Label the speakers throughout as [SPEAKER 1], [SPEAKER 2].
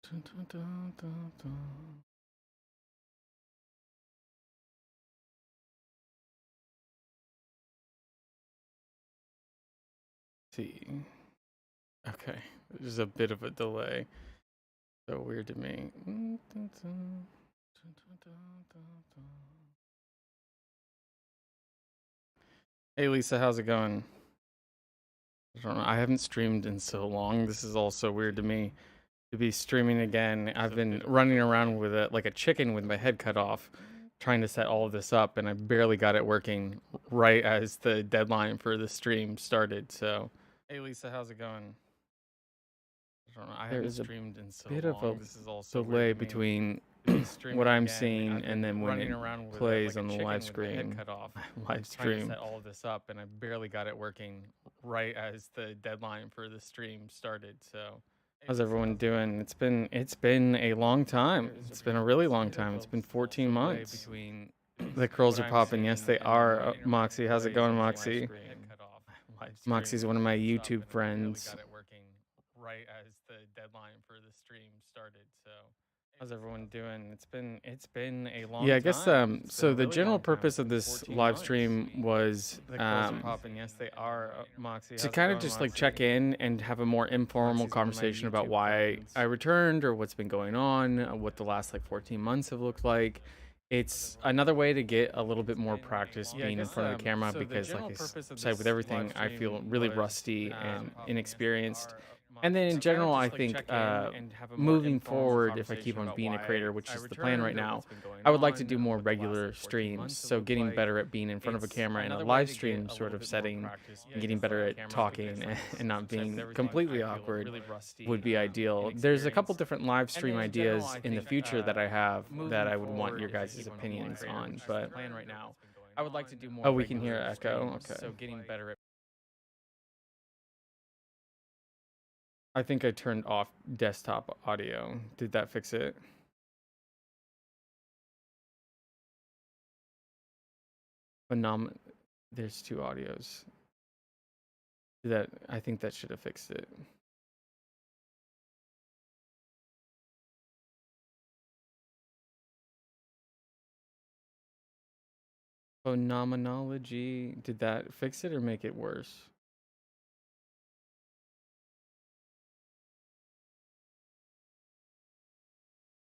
[SPEAKER 1] Dun, dun, dun, dun, dun. See. Okay. There's a bit of a delay. So weird to me. Dun, dun, dun. Dun, dun, dun, dun, dun. Hey Lisa, how's it going? I don't know. I haven't streamed in so long. This is all so weird to me to be streaming again. I've been running around with like a chicken with my head cut off, trying to set all of this up, and I barely got it working right as the deadline for the stream started. So, hey Lisa, how's it going? I don't know. I
[SPEAKER 2] There
[SPEAKER 1] haven't
[SPEAKER 2] is a
[SPEAKER 1] streamed in so
[SPEAKER 2] bit of a
[SPEAKER 1] long. This is all so
[SPEAKER 2] delay
[SPEAKER 1] weird to me
[SPEAKER 2] between
[SPEAKER 1] to be
[SPEAKER 2] what
[SPEAKER 1] streaming
[SPEAKER 2] I'm
[SPEAKER 1] again.
[SPEAKER 2] seeing
[SPEAKER 1] I've
[SPEAKER 2] and
[SPEAKER 1] been
[SPEAKER 2] then when
[SPEAKER 1] running
[SPEAKER 2] it
[SPEAKER 1] around with
[SPEAKER 2] plays
[SPEAKER 1] like a
[SPEAKER 2] on the live
[SPEAKER 1] chicken with my head
[SPEAKER 2] screen,
[SPEAKER 1] cut off,
[SPEAKER 2] live
[SPEAKER 1] trying to
[SPEAKER 2] stream.
[SPEAKER 1] set all of this up, and I barely got it working right as the deadline for the stream started. So, hey
[SPEAKER 2] How's
[SPEAKER 1] Lisa,
[SPEAKER 2] everyone
[SPEAKER 1] how's it going?
[SPEAKER 2] doing? It's been a long time. It's been a really long time. It's been 14
[SPEAKER 1] Delay
[SPEAKER 2] months.
[SPEAKER 1] between
[SPEAKER 2] The curls
[SPEAKER 1] what
[SPEAKER 2] are
[SPEAKER 1] I'm
[SPEAKER 2] popping. Yes,
[SPEAKER 1] seeing
[SPEAKER 2] they
[SPEAKER 1] and then
[SPEAKER 2] are.
[SPEAKER 1] when it
[SPEAKER 2] Moxie, how's it
[SPEAKER 1] plays
[SPEAKER 2] going,
[SPEAKER 1] on the live
[SPEAKER 2] Moxie?
[SPEAKER 1] screen. Cut off live stream
[SPEAKER 2] Moxie's
[SPEAKER 1] with
[SPEAKER 2] one of
[SPEAKER 1] all
[SPEAKER 2] my
[SPEAKER 1] this up,
[SPEAKER 2] YouTube
[SPEAKER 1] and I barely
[SPEAKER 2] friends.
[SPEAKER 1] got it working right as the deadline for the stream started. So, hey
[SPEAKER 2] How's
[SPEAKER 1] Lisa,
[SPEAKER 2] everyone
[SPEAKER 1] how's it going?
[SPEAKER 2] doing? It's been a
[SPEAKER 1] Yeah,
[SPEAKER 2] long
[SPEAKER 1] I guess
[SPEAKER 2] time. It's been
[SPEAKER 1] so
[SPEAKER 2] a
[SPEAKER 1] the
[SPEAKER 2] really
[SPEAKER 1] general
[SPEAKER 2] long time. It's
[SPEAKER 1] purpose of
[SPEAKER 2] been
[SPEAKER 1] this
[SPEAKER 2] 14
[SPEAKER 1] live
[SPEAKER 2] months.
[SPEAKER 1] stream was
[SPEAKER 2] The curls are popping. Yes, they are. Moxie,
[SPEAKER 1] to
[SPEAKER 2] how's it
[SPEAKER 1] kind of
[SPEAKER 2] going,
[SPEAKER 1] just like
[SPEAKER 2] Moxie?
[SPEAKER 1] check in and have a more informal
[SPEAKER 2] Moxie's one of my
[SPEAKER 1] conversation about
[SPEAKER 2] YouTube
[SPEAKER 1] why
[SPEAKER 2] friends.
[SPEAKER 1] I returned or what's been going on, what the last like 14 months have looked like. It's another way to get a little bit more practice
[SPEAKER 2] Yeah, I
[SPEAKER 1] being in
[SPEAKER 2] guess
[SPEAKER 1] front of the camera
[SPEAKER 2] so the
[SPEAKER 1] because, like
[SPEAKER 2] general
[SPEAKER 1] I
[SPEAKER 2] purpose of
[SPEAKER 1] said, with
[SPEAKER 2] this
[SPEAKER 1] everything,
[SPEAKER 2] live
[SPEAKER 1] I feel
[SPEAKER 2] stream
[SPEAKER 1] really
[SPEAKER 2] was
[SPEAKER 1] rusty and inexperienced. And then in
[SPEAKER 2] to kind of
[SPEAKER 1] general, I
[SPEAKER 2] just like
[SPEAKER 1] think
[SPEAKER 2] check in and have a more
[SPEAKER 1] moving
[SPEAKER 2] informal
[SPEAKER 1] forward, if I keep
[SPEAKER 2] conversation
[SPEAKER 1] on
[SPEAKER 2] about
[SPEAKER 1] being a
[SPEAKER 2] why
[SPEAKER 1] creator, which
[SPEAKER 2] I
[SPEAKER 1] is the plan right
[SPEAKER 2] returned or
[SPEAKER 1] now,
[SPEAKER 2] what's been going
[SPEAKER 1] I would like to
[SPEAKER 2] on,
[SPEAKER 1] do more
[SPEAKER 2] what the last
[SPEAKER 1] regular
[SPEAKER 2] like 14
[SPEAKER 1] streams.
[SPEAKER 2] months have
[SPEAKER 1] So
[SPEAKER 2] looked
[SPEAKER 1] getting
[SPEAKER 2] like.
[SPEAKER 1] better at being in front of a
[SPEAKER 2] It's
[SPEAKER 1] camera in a
[SPEAKER 2] another way
[SPEAKER 1] live
[SPEAKER 2] to get
[SPEAKER 1] stream
[SPEAKER 2] a
[SPEAKER 1] sort
[SPEAKER 2] little
[SPEAKER 1] of
[SPEAKER 2] bit more
[SPEAKER 1] setting
[SPEAKER 2] practice
[SPEAKER 1] and
[SPEAKER 2] being in
[SPEAKER 1] getting
[SPEAKER 2] front
[SPEAKER 1] better
[SPEAKER 2] of the
[SPEAKER 1] at
[SPEAKER 2] camera
[SPEAKER 1] talking
[SPEAKER 2] because, like
[SPEAKER 1] and not
[SPEAKER 2] said, with
[SPEAKER 1] being
[SPEAKER 2] everything,
[SPEAKER 1] completely
[SPEAKER 2] I feel
[SPEAKER 1] awkward
[SPEAKER 2] really rusty,
[SPEAKER 1] would be ideal. There's a couple
[SPEAKER 2] inexperienced.
[SPEAKER 1] different live
[SPEAKER 2] And
[SPEAKER 1] stream
[SPEAKER 2] then in general,
[SPEAKER 1] ideas
[SPEAKER 2] I
[SPEAKER 1] in the
[SPEAKER 2] think
[SPEAKER 1] future that I have that
[SPEAKER 2] moving
[SPEAKER 1] I would want
[SPEAKER 2] forward,
[SPEAKER 1] your
[SPEAKER 2] if I
[SPEAKER 1] guys'
[SPEAKER 2] keep on being a
[SPEAKER 1] opinions
[SPEAKER 2] creator,
[SPEAKER 1] on,
[SPEAKER 2] which is the
[SPEAKER 1] but
[SPEAKER 2] plan right now,
[SPEAKER 1] I would like to do more
[SPEAKER 2] oh, we can hear
[SPEAKER 1] regular
[SPEAKER 2] echo.
[SPEAKER 1] streams.
[SPEAKER 2] Okay.
[SPEAKER 1] So getting better at. I think I turned off desktop audio. Did that fix it? Phenom. There's two audios. That I think that should have fixed it. Phenomenology. Did that fix it or make it worse?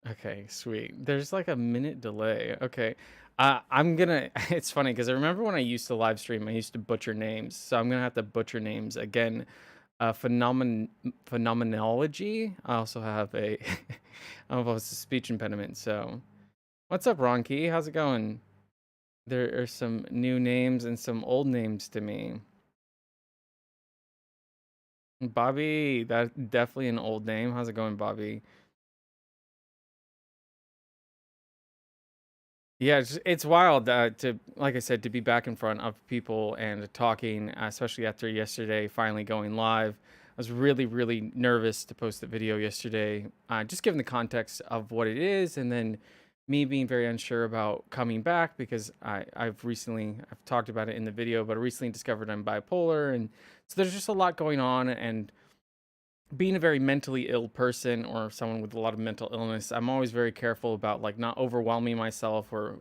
[SPEAKER 1] Okay, sweet. There's like a minute delay. Okay. I'm gonna. It's funny because I remember when I used to live stream, I used to butcher names. So I'm gonna have to butcher names again. Phenomenology. I also have a. I have a speech impediment. So, what's up, Ronki? How's it going? There are some new names and some old names to me. Bobby, that's definitely an old name. How's it going, Bobby? Yeah, it's wild to, like I said, to be back in front of people and talking, especially after yesterday finally going live. I was really, really nervous to post the video yesterday, just given the context of what it is, and then me being very unsure about coming back because I've talked about it in the video, but I recently discovered I'm bipolar, and so there's just a lot going on, and being a very mentally ill person or someone with a lot of mental illness, I'm always very careful about like not overwhelming myself or,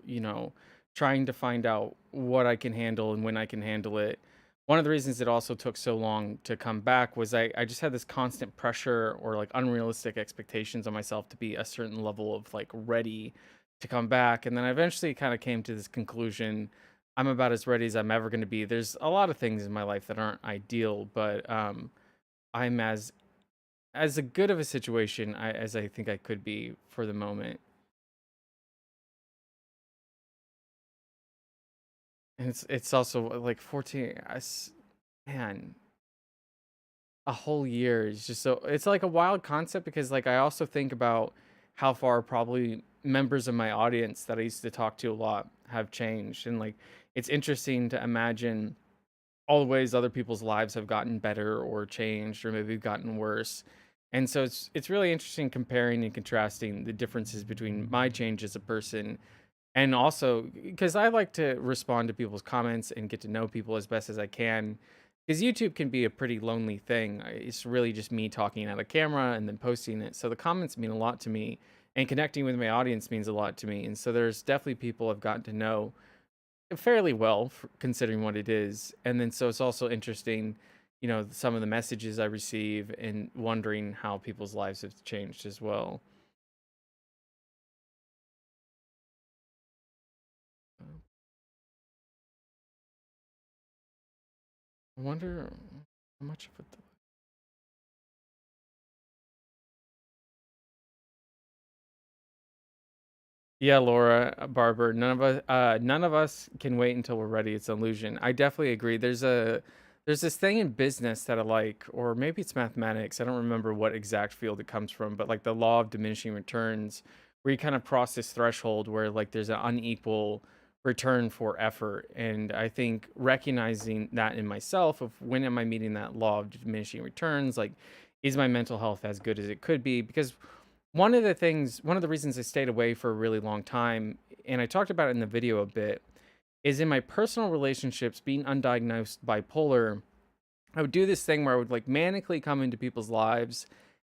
[SPEAKER 1] trying to find out what I can handle and when I can handle it. One of the reasons it also took so long to come back was I just had this constant pressure or like unrealistic expectations on myself to be a certain level of like ready to come back. And then I eventually kind of came to this conclusion. I'm about as ready as I'm ever going to be. There's a lot of things in my life that aren't ideal, but I'm as a good of a situation as I think I could be for the moment. And it's also like 14 man, a whole year is just so it's like a wild concept because like I also think about how far probably members of my audience that I used to talk to a lot have changed, and like it's interesting to imagine all the ways other people's lives have gotten better or changed or maybe gotten worse. And so it's really interesting comparing and contrasting the differences between my change as a person and also because I like to respond to people's comments and get to know people as best as I can. Because YouTube can be a pretty lonely thing. It's really just me talking at a camera and then posting it. So the comments mean a lot to me, and connecting with my audience means a lot to me. And so there's definitely people I've gotten to know fairly well for considering what it is. And then so it's also interesting, some of the messages I receive and wondering how people's lives have changed as well. I wonder how much of it. Yeah, Laura Barber. None of us can wait until we're ready. It's an illusion. I definitely agree. There's this thing in business that I like, or maybe it's mathematics. I don't remember what exact field it comes from, but like the law of diminishing returns, where you kind of cross this threshold where like there's an unequal return for effort. And I think recognizing that in myself of when am I meeting that law of diminishing returns, like is my mental health as good as it could be? Because one of the reasons I stayed away for a really long time, and I talked about it in the video a bit, is in my personal relationships, being undiagnosed bipolar, I would do this thing where I would like manically come into people's lives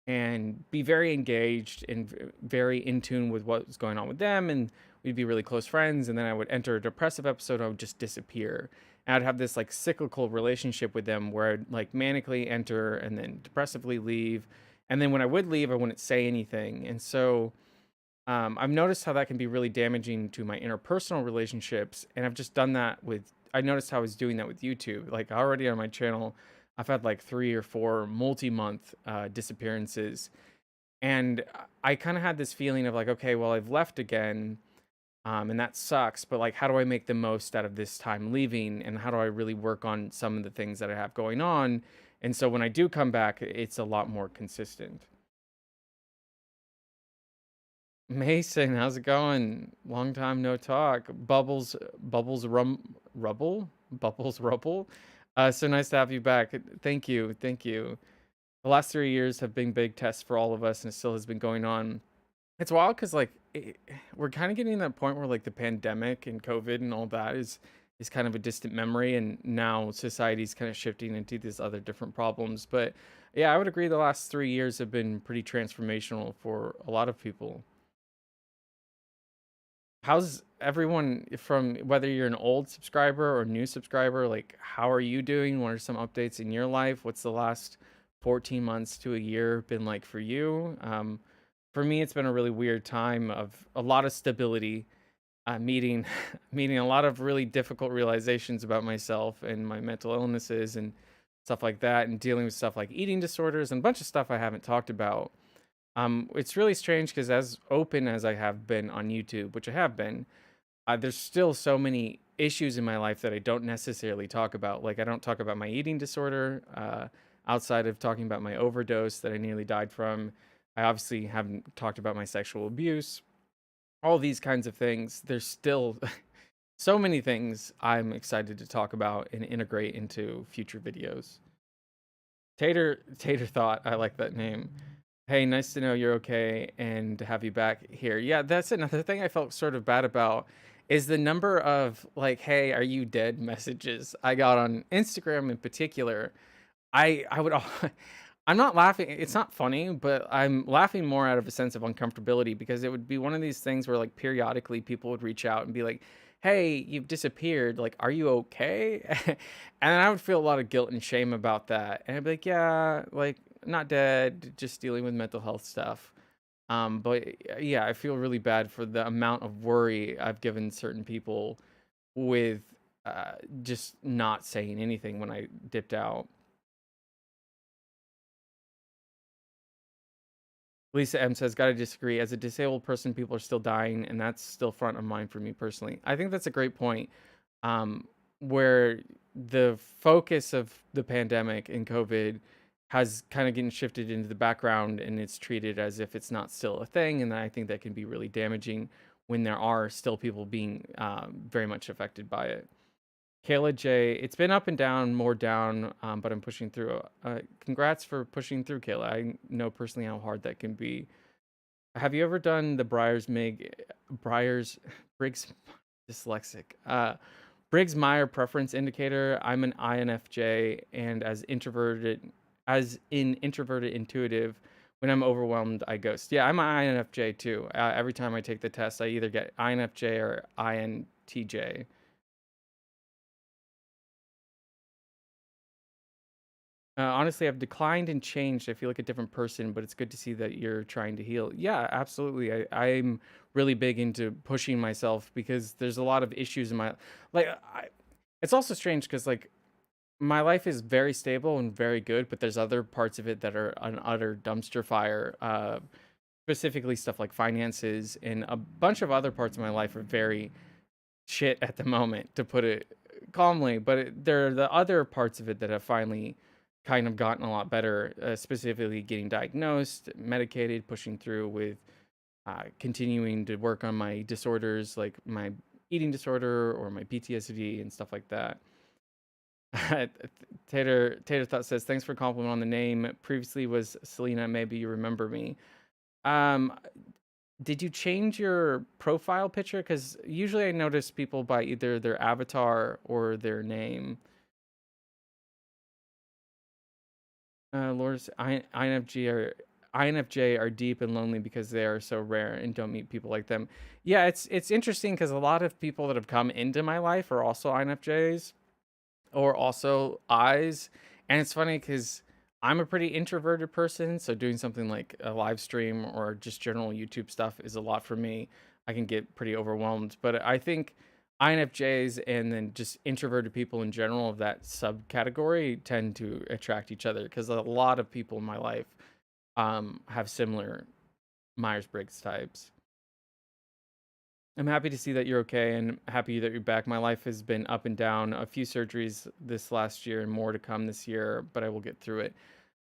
[SPEAKER 1] and be very engaged and very in tune with what was going on with them. And we'd be really close friends. And then I would enter a depressive episode, I would just disappear. And I'd have this like cyclical relationship with them where I'd like manically enter and then depressively leave. And then when I would leave, I wouldn't say anything. And so I've noticed how that can be really damaging to my interpersonal relationships. And I've just done that I noticed how I was doing that with YouTube. Like already on my channel, I've had like 3 or 4 multi-month disappearances. And I kind of had this feeling of like, okay, well, I've left again. And that sucks. But like, how do I make the most out of this time leaving? And how do I really work on some of the things that I have going on? And so when I do come back, it's a lot more consistent. Mason, how's it going? Long time no talk. Bubbles, rubble. So nice to have you back. Thank you, thank you. The last 3 years have been big tests for all of us, and it still has been going on. It's wild because we're kind of getting to that point where like the pandemic and COVID and all that is kind of a distant memory, and now society's kind of shifting into these other different problems. But yeah, I would agree the last 3 years have been pretty transformational for a lot of people. How's everyone from whether you're an old subscriber or new subscriber, like how are you doing? What are some updates in your life? What's the last 14 months to a year been like for you? For me, it's been a really weird time of a lot of stability, meeting meeting a lot of really difficult realizations about myself and my mental illnesses and stuff like that, and dealing with stuff like eating disorders and a bunch of stuff I haven't talked about. It's really strange because as open as I have been on YouTube, which I have been, there's still so many issues in my life that I don't necessarily talk about. Like I don't talk about my eating disorder, outside of talking about my overdose that I nearly died from. I obviously haven't talked about my sexual abuse, all these kinds of things. There's still so many things I'm excited to talk about and integrate into future videos. Tater thought, I like that name. Hey, nice to know you're okay and to have you back here. Yeah, that's another thing I felt sort of bad about is the number of like, "Hey, are you dead?" messages I got on Instagram in particular. I would I'm not laughing. It's not funny, but I'm laughing more out of a sense of uncomfortability because it would be one of these things where like periodically people would reach out and be like, "Hey, you've disappeared. Like, are you okay?" And I would feel a lot of guilt and shame about that. And I'd be like, "Yeah, like not dead, just dealing with mental health stuff." But yeah, I feel really bad for the amount of worry I've given certain people with just not saying anything when I dipped out. Lisa M says, "Gotta disagree. As a disabled person, people are still dying, and that's still front of mind for me personally." I think that's a great point. Where the focus of the pandemic and COVID has kind of getting shifted into the background, and it's treated as if it's not still a thing, and I think that can be really damaging when there are still people being very much affected by it. Kayla J, it's been up and down, more down, but I'm pushing through. Congrats for pushing through, Kayla. I know personally how hard that can be. Have you ever done the Briars Briggs dyslexic? Briggs-Meyer preference indicator, I'm an INFJ, and as in introverted intuitive, when I'm overwhelmed, I ghost. Yeah, I'm an INFJ too. Every time I take the test, I either get INFJ or INTJ. Honestly, I've declined and changed. I feel like a different person, but it's good to see that you're trying to heal. Yeah, absolutely. I'm really big into pushing myself because there's a lot of issues in my like. It's also strange because like my life is very stable and very good, but there's other parts of it that are an utter dumpster fire. Specifically, stuff like finances and a bunch of other parts of my life are very shit at the moment, to put it calmly. But there are the other parts of it that have finally kind of gotten a lot better, specifically getting diagnosed, medicated, pushing through with continuing to work on my disorders like my eating disorder or my PTSD and stuff like that. Tater Thought says, "Thanks for compliment on the name. Previously was Selena. Maybe you remember me." Um, did you change your profile picture? Because usually I notice people by either their avatar or their name. Laura's INFJ are deep and lonely because they are so rare and don't meet people like them. Yeah, it's interesting because a lot of people that have come into my life are also INFJs or also eyes. And it's funny because I'm a pretty introverted person, so doing something like a live stream or just general YouTube stuff is a lot for me. I can get pretty overwhelmed, but I think INFJs and then just introverted people in general of that subcategory tend to attract each other because a lot of people in my life have similar Myers-Briggs types. I'm happy to see that you're okay and happy that you're back. My life has been up and down, a few surgeries this last year and more to come this year, but I will get through it.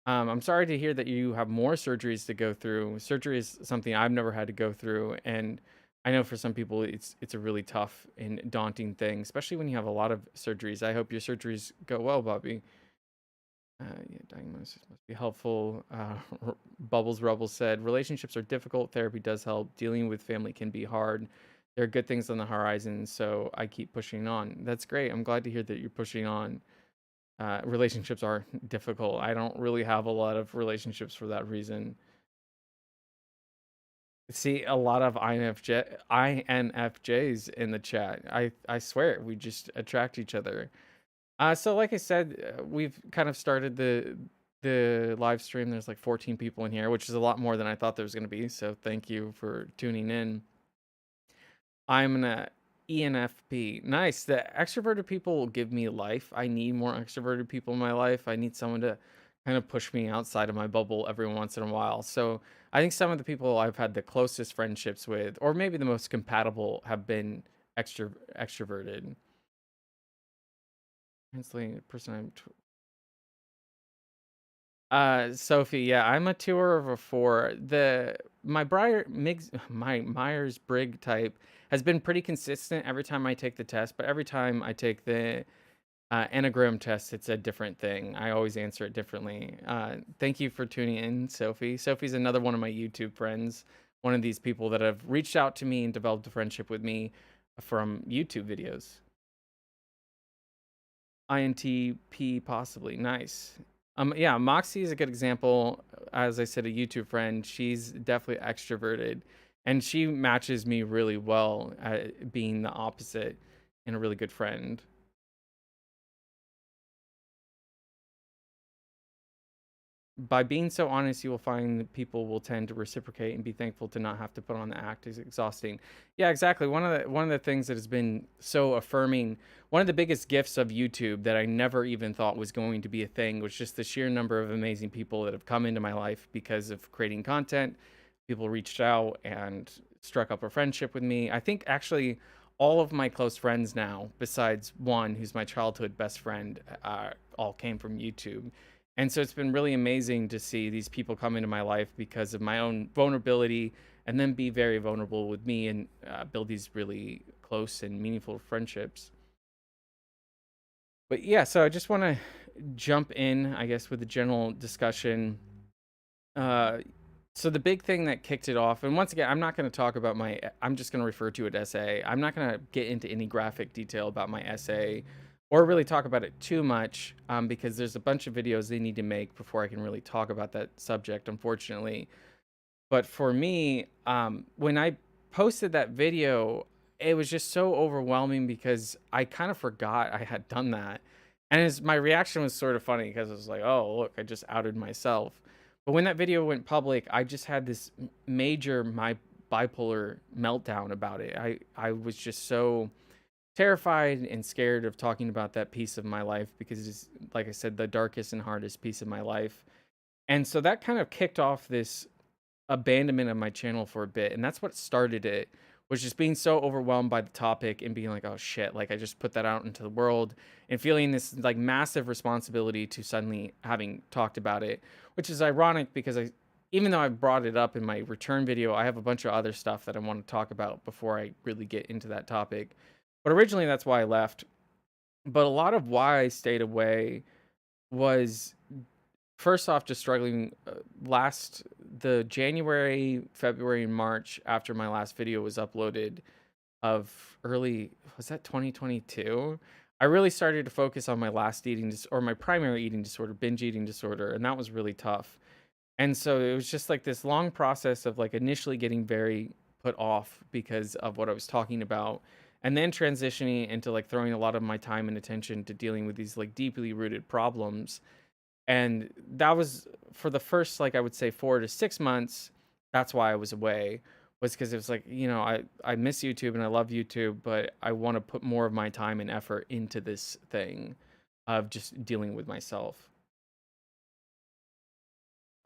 [SPEAKER 1] I'm sorry to hear that you have more surgeries to go through. Surgery is something I've never had to go through, and I know for some people it's a really tough and daunting thing, especially when you have a lot of surgeries. I hope your surgeries go well, Bobby. Yeah, diagnosis must be helpful. Bubbles Rubble said, relationships are difficult. Therapy does help. Dealing with family can be hard. There are good things on the horizon, so I keep pushing on. That's great. I'm glad to hear that you're pushing on. Relationships are difficult. I don't really have a lot of relationships for that reason. See a lot of INFJs in the chat. I swear we just attract each other. So like I said, we've kind of started the live stream. There's like 14 people in here, which is a lot more than I thought there was going to be. So thank you for tuning in. I'm an ENFP. Nice. The extroverted people will give me life. I need more extroverted people in my life. I need someone to kind of push me outside of my bubble every once in a while. So I think some of the people I've had the closest friendships with, or maybe the most compatible, have been extroverted. Translating person Sophie, yeah, I'm a 2 or a 4. My Myers-Briggs type has been pretty consistent every time I take the test, but every time I take the Enneagram test, it's a different thing. I always answer it differently. Thank you for tuning in, Sophie. Sophie's another one of my YouTube friends, one of these people that have reached out to me and developed a friendship with me from YouTube videos. INTP possibly. Nice. Yeah, Moxie is a good example. As I said, a YouTube friend. She's definitely extroverted, and she matches me really well at being the opposite and a really good friend. By being so honest, you will find that people will tend to reciprocate and be thankful to not have to put on the act is exhausting. Yeah, exactly. One of the things that has been so affirming, one of the biggest gifts of YouTube that I never even thought was going to be a thing was just the sheer number of amazing people that have come into my life because of creating content. People reached out and struck up a friendship with me. I think actually all of my close friends now, besides one who's my childhood best friend, all came from YouTube. And so it's been really amazing to see these people come into my life because of my own vulnerability and then be very vulnerable with me and build these really close and meaningful friendships. But yeah, so I just want to jump in, I guess, with the general discussion. Uh, So the big thing that kicked it off, and once again, I'm not going to talk about I'm just going to refer to it essay. I'm not going to get into any graphic detail about my essay or really talk about it too much, because there's a bunch of videos they need to make before I can really talk about that subject, unfortunately. But for me, when I posted that video, it was just so overwhelming because I kind of forgot I had done that. And my reaction was sort of funny because it was like, oh, look, I just outed myself. But when that video went public, I just had this major my bipolar meltdown about it. I was just so terrified and scared of talking about that piece of my life because it's, like I said, the darkest and hardest piece of my life. And so that kind of kicked off this abandonment of my channel for a bit, and that's what started it, was just being so overwhelmed by the topic and being like, oh shit, like I just put that out into the world and feeling this like massive responsibility to suddenly having talked about it, which is ironic because even though I brought it up in my return video, I have a bunch of other stuff that I want to talk about before I really get into that topic. But originally that's why I left. But a lot of why I stayed away was first off, just struggling. Last the January, February, and March after my last video was uploaded of early, was that 2022? I really started to focus on my last or my primary eating disorder, binge eating disorder, and that was really tough. And so it was just like this long process of like initially getting very put off because of what I was talking about, and then transitioning into like throwing a lot of my time and attention to dealing with these like deeply rooted problems. And that was for the first, like, I would say 4 to 6 months. That's why I was away, was because it was like, I miss YouTube and I love YouTube, but I want to put more of my time and effort into this thing of just dealing with myself.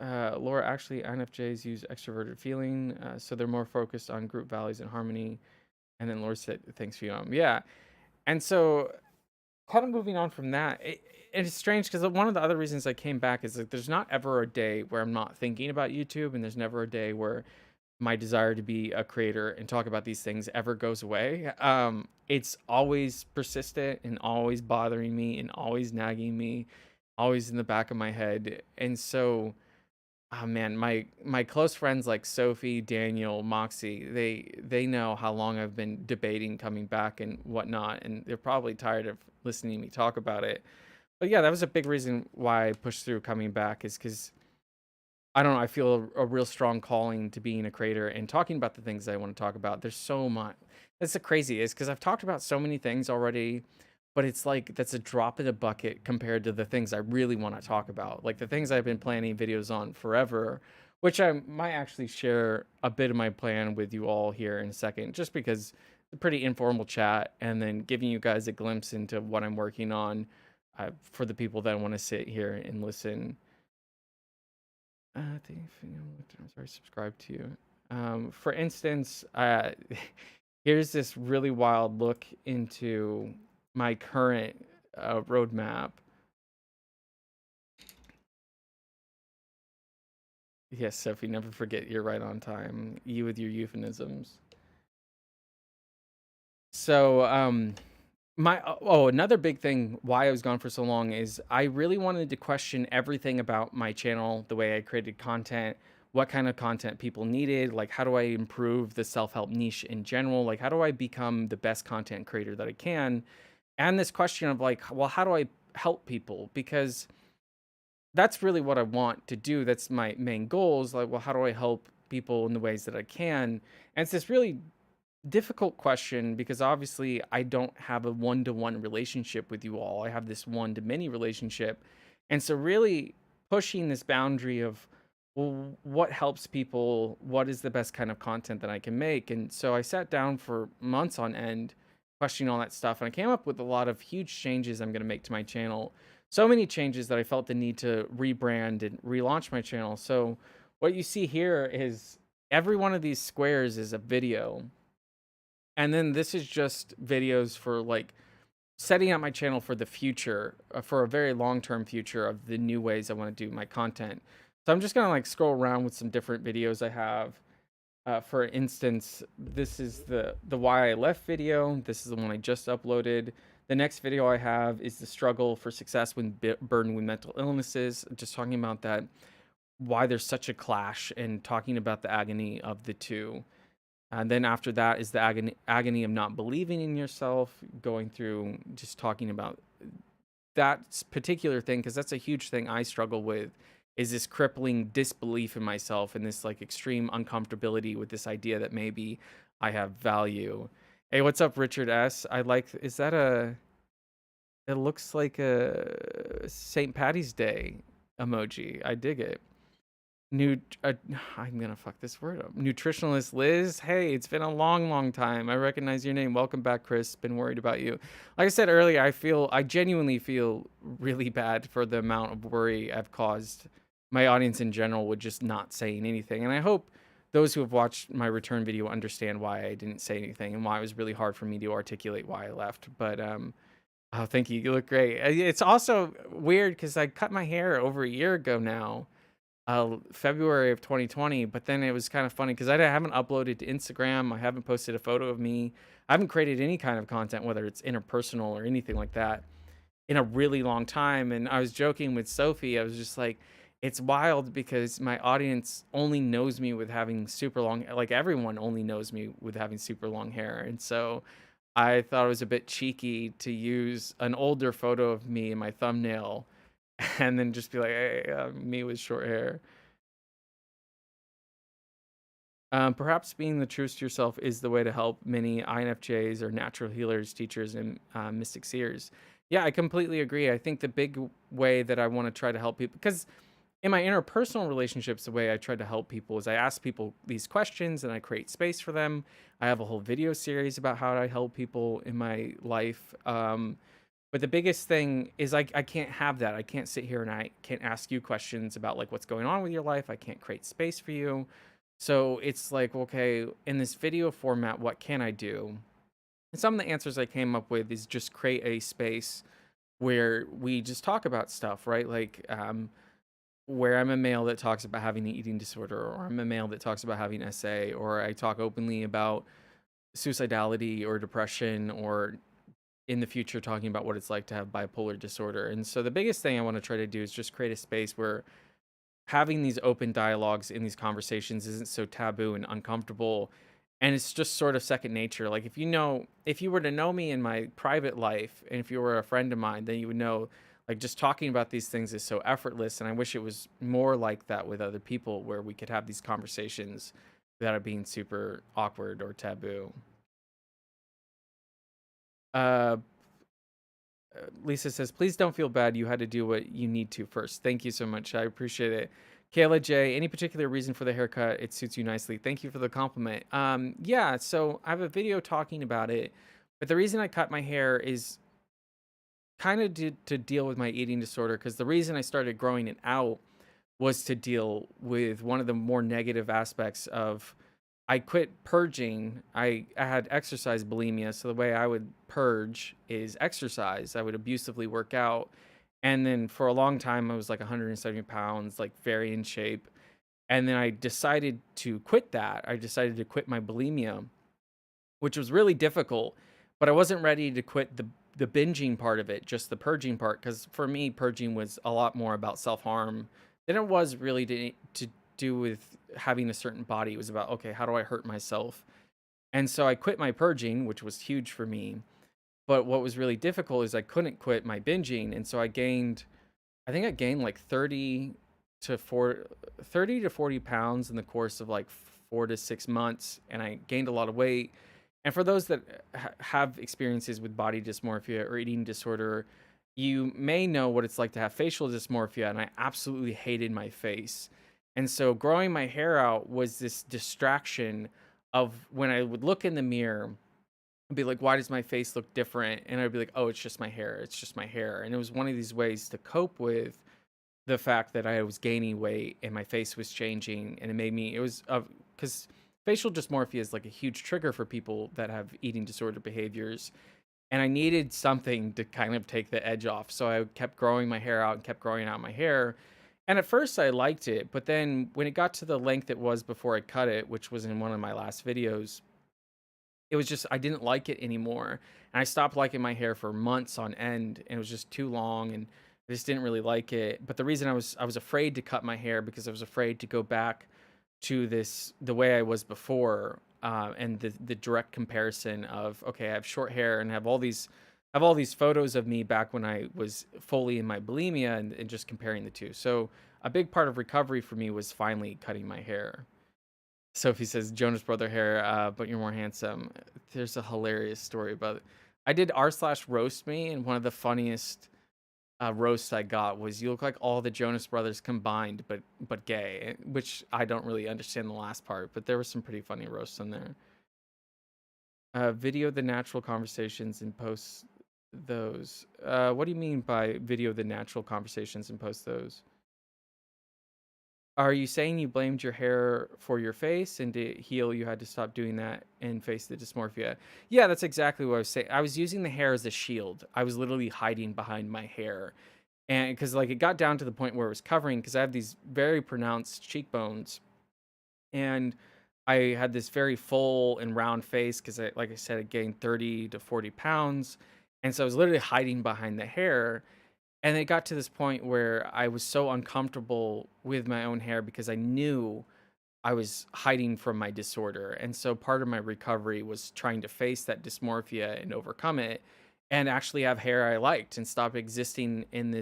[SPEAKER 1] Laura, actually, INFJs use extroverted feeling, so they're more focused on group values and harmony. And then Laura said, thanks for yeah. And so kind of moving on from that, and it's strange because one of the other reasons I came back is like there's not ever a day where I'm not thinking about YouTube, and there's never a day where my desire to be a creator and talk about these things ever goes away. It's always persistent and always bothering me and always nagging me, always in the back of my head. And so, oh man, my close friends like Sophie, Daniel, Moxie, they know how long I've been debating coming back and whatnot, and they're probably tired of listening to me talk about it. But yeah, that was a big reason why I pushed through coming back, is because I don't know, I feel a real strong calling to being a creator and talking about the things I want to talk about. There's so much. That's the crazy is because I've talked about so many things already, but it's like that's a drop in a bucket compared to the things I really want to talk about. Like the things I've been planning videos on forever, which I might actually share a bit of my plan with you all here in a second, just because it's a pretty informal chat and then giving you guys a glimpse into what I'm working on, for the people that want to sit here and listen. I think I'm sorry, subscribe to you. For instance, here's this really wild look into my current roadmap. Yes, Sophie, never forget you're right on time. You with your euphemisms. So, another big thing why I was gone for so long is I really wanted to question everything about my channel, the way I created content, what kind of content people needed, like how do I improve the self-help niche in general, like how do I become the best content creator that I can, and this question of like, well, how do I help people, because that's really what I want to do. That's my main goal, is like, well, how do I help people in the ways that I can? And it's this really difficult question because obviously I don't have a one-to-one relationship with you all. I have this one-to-many relationship. And so really pushing this boundary of, well, what helps people? What is the best kind of content that I can make? And so I sat down for months on end questioning all that stuff, and I came up with a lot of huge changes I'm going to make to my channel. So many changes that I felt the need to rebrand and relaunch my channel. So what you see here is every one of these squares is a video. And then this is just videos for like setting up my channel for the future, for a very long-term future of the new ways I want to do my content. So I'm just going to like scroll around with some different videos I have. For instance, this is the why I left video. This is the one I just uploaded. The next video I have is the struggle for success when burdened with mental illnesses. Just talking about that why there's such a clash and talking about the agony of the two. And then after that is the agony of not believing in yourself, going through just talking about that particular thing, because that's a huge thing I struggle with, is this crippling disbelief in myself and this like extreme uncomfortability with this idea that maybe I have value. Hey, what's up, Richard S? I like, is that a, it looks like a St. Patty's Day emoji. I dig it. New, I'm gonna fuck this word up. Nutritionalist Liz, hey, it's been a long, long time. I recognize your name. Welcome back, Chris. Been worried about you. Like I said earlier, I genuinely feel really bad for the amount of worry I've caused my audience in general with just not saying anything. And I hope those who have watched my return video understand why I didn't say anything and why it was really hard for me to articulate why I left. But oh, thank you. You look great. It's also weird because I cut my hair over a year ago now, February of 2020. But then it was kind of funny because I haven't uploaded to Instagram. I haven't posted a photo of me. I haven't created any kind of content, whether it's interpersonal or anything like that, in a really long time. And I was joking with Sophie. I was just like, it's wild because my audience only knows me with having super long, like everyone only knows me with having super long hair. And so I thought it was a bit cheeky to use an older photo of me in my thumbnail and then just be like, hey, me with short hair. Perhaps being the truest to yourself is the way to help many INFJs or natural healers, teachers, and mystic seers. Yeah, I completely agree. I think the big way that I want to try to help people, because in my interpersonal relationships, the way I try to help people is I ask people these questions and I create space for them. I have a whole video series about how I help people in my life. But the biggest thing is I can't have that. I can't sit here and I can't ask you questions about like what's going on with your life. I can't create space for you. So it's like, okay, in this video format, what can I do? And some of the answers I came up with is just create a space where we just talk about stuff, right? Like, where I'm a male that talks about having an eating disorder, or I'm a male that talks about having SA, or I talk openly about suicidality or depression, or in the future talking about what it's like to have bipolar disorder. And so the biggest thing I want to try to do is just create a space where having these open dialogues in these conversations isn't so taboo and uncomfortable, and it's just sort of second nature. Like if you were to know me in my private life and if you were a friend of mine, then you would know like just talking about these things is so effortless, and I wish it was more like that with other people where we could have these conversations without it being super awkward or taboo. uh Lisa says, please don't feel bad. You had to do what you need to first. Thank you so much. I appreciate it. Kayla J, any particular reason for the haircut? It suits you nicely. Thank you for the compliment. Yeah, so I have a video talking about it, but the reason I cut my hair is kind of to deal with my eating disorder, because the reason I started growing it out was to deal with one of the more negative aspects of I quit purging. I had exercise bulimia. So the way I would purge is exercise. I would abusively work out. And then for a long time, I was like 170 pounds, like very in shape. And then I decided to quit that. I decided to quit my bulimia, which was really difficult, but I wasn't ready to quit the binging part of it, just the purging part, because for me, purging was a lot more about self-harm than it was really to do with having a certain body. It was about, okay, how do I hurt myself? And so I quit my purging, which was huge for me. But what was really difficult is I couldn't quit my binging. And so I think I gained like 30 to 40 pounds in the course of like 4 to 6 months. And I gained a lot of weight. And for those that have experiences with body dysmorphia or eating disorder, you may know what it's like to have facial dysmorphia. And I absolutely hated my face. And so growing my hair out was this distraction of when I would look in the mirror and be like, why does my face look different? And I'd be like, oh, it's just my hair. It's just my hair. And it was one of these ways to cope with the fact that I was gaining weight and my face was changing. And it made me, it was because facial dysmorphia is like a huge trigger for people that have eating disorder behaviors. And I needed something to kind of take the edge off. So I kept growing my hair out and kept growing out my hair. And at first I liked it, but then when it got to the length it was before I cut it, which was in one of my last videos, it was just I didn't like it anymore. And I stopped liking my hair for months on end, and it was just too long and I just didn't really like it. But the reason I was afraid to cut my hair because I was afraid to go back to this the way I was before, and the direct comparison of, okay, I have short hair and have all these photos of me back when I was fully in my bulimia, and just comparing the two. So a big part of recovery for me was finally cutting my hair. Sophie says Jonas Brother hair, but you're more handsome. There's a hilarious story about it. I did r slash roast me, and one of the funniest roast I got was, "You look like all the Jonas Brothers combined, but gay," which I don't really understand the last part, but there were some pretty funny roasts in there. Video the natural conversations and post those. What do you mean by video the natural conversations and post those? Are you saying you blamed your hair for your face, and to heal you had to stop doing that and face the dysmorphia? Yeah, that's exactly what I was saying. I was using the hair as a shield. I was literally hiding behind my hair. And because like it got down to the point where it was covering, because I have these very pronounced cheekbones, and I had this very full and round face because like I said, I gained 30 to 40 pounds. And so I was literally hiding behind the hair. And it got to this point where I was so uncomfortable with my own hair because I knew I was hiding from my disorder. And so part of my recovery was trying to face that dysmorphia and overcome it, and actually have hair I liked and stop existing in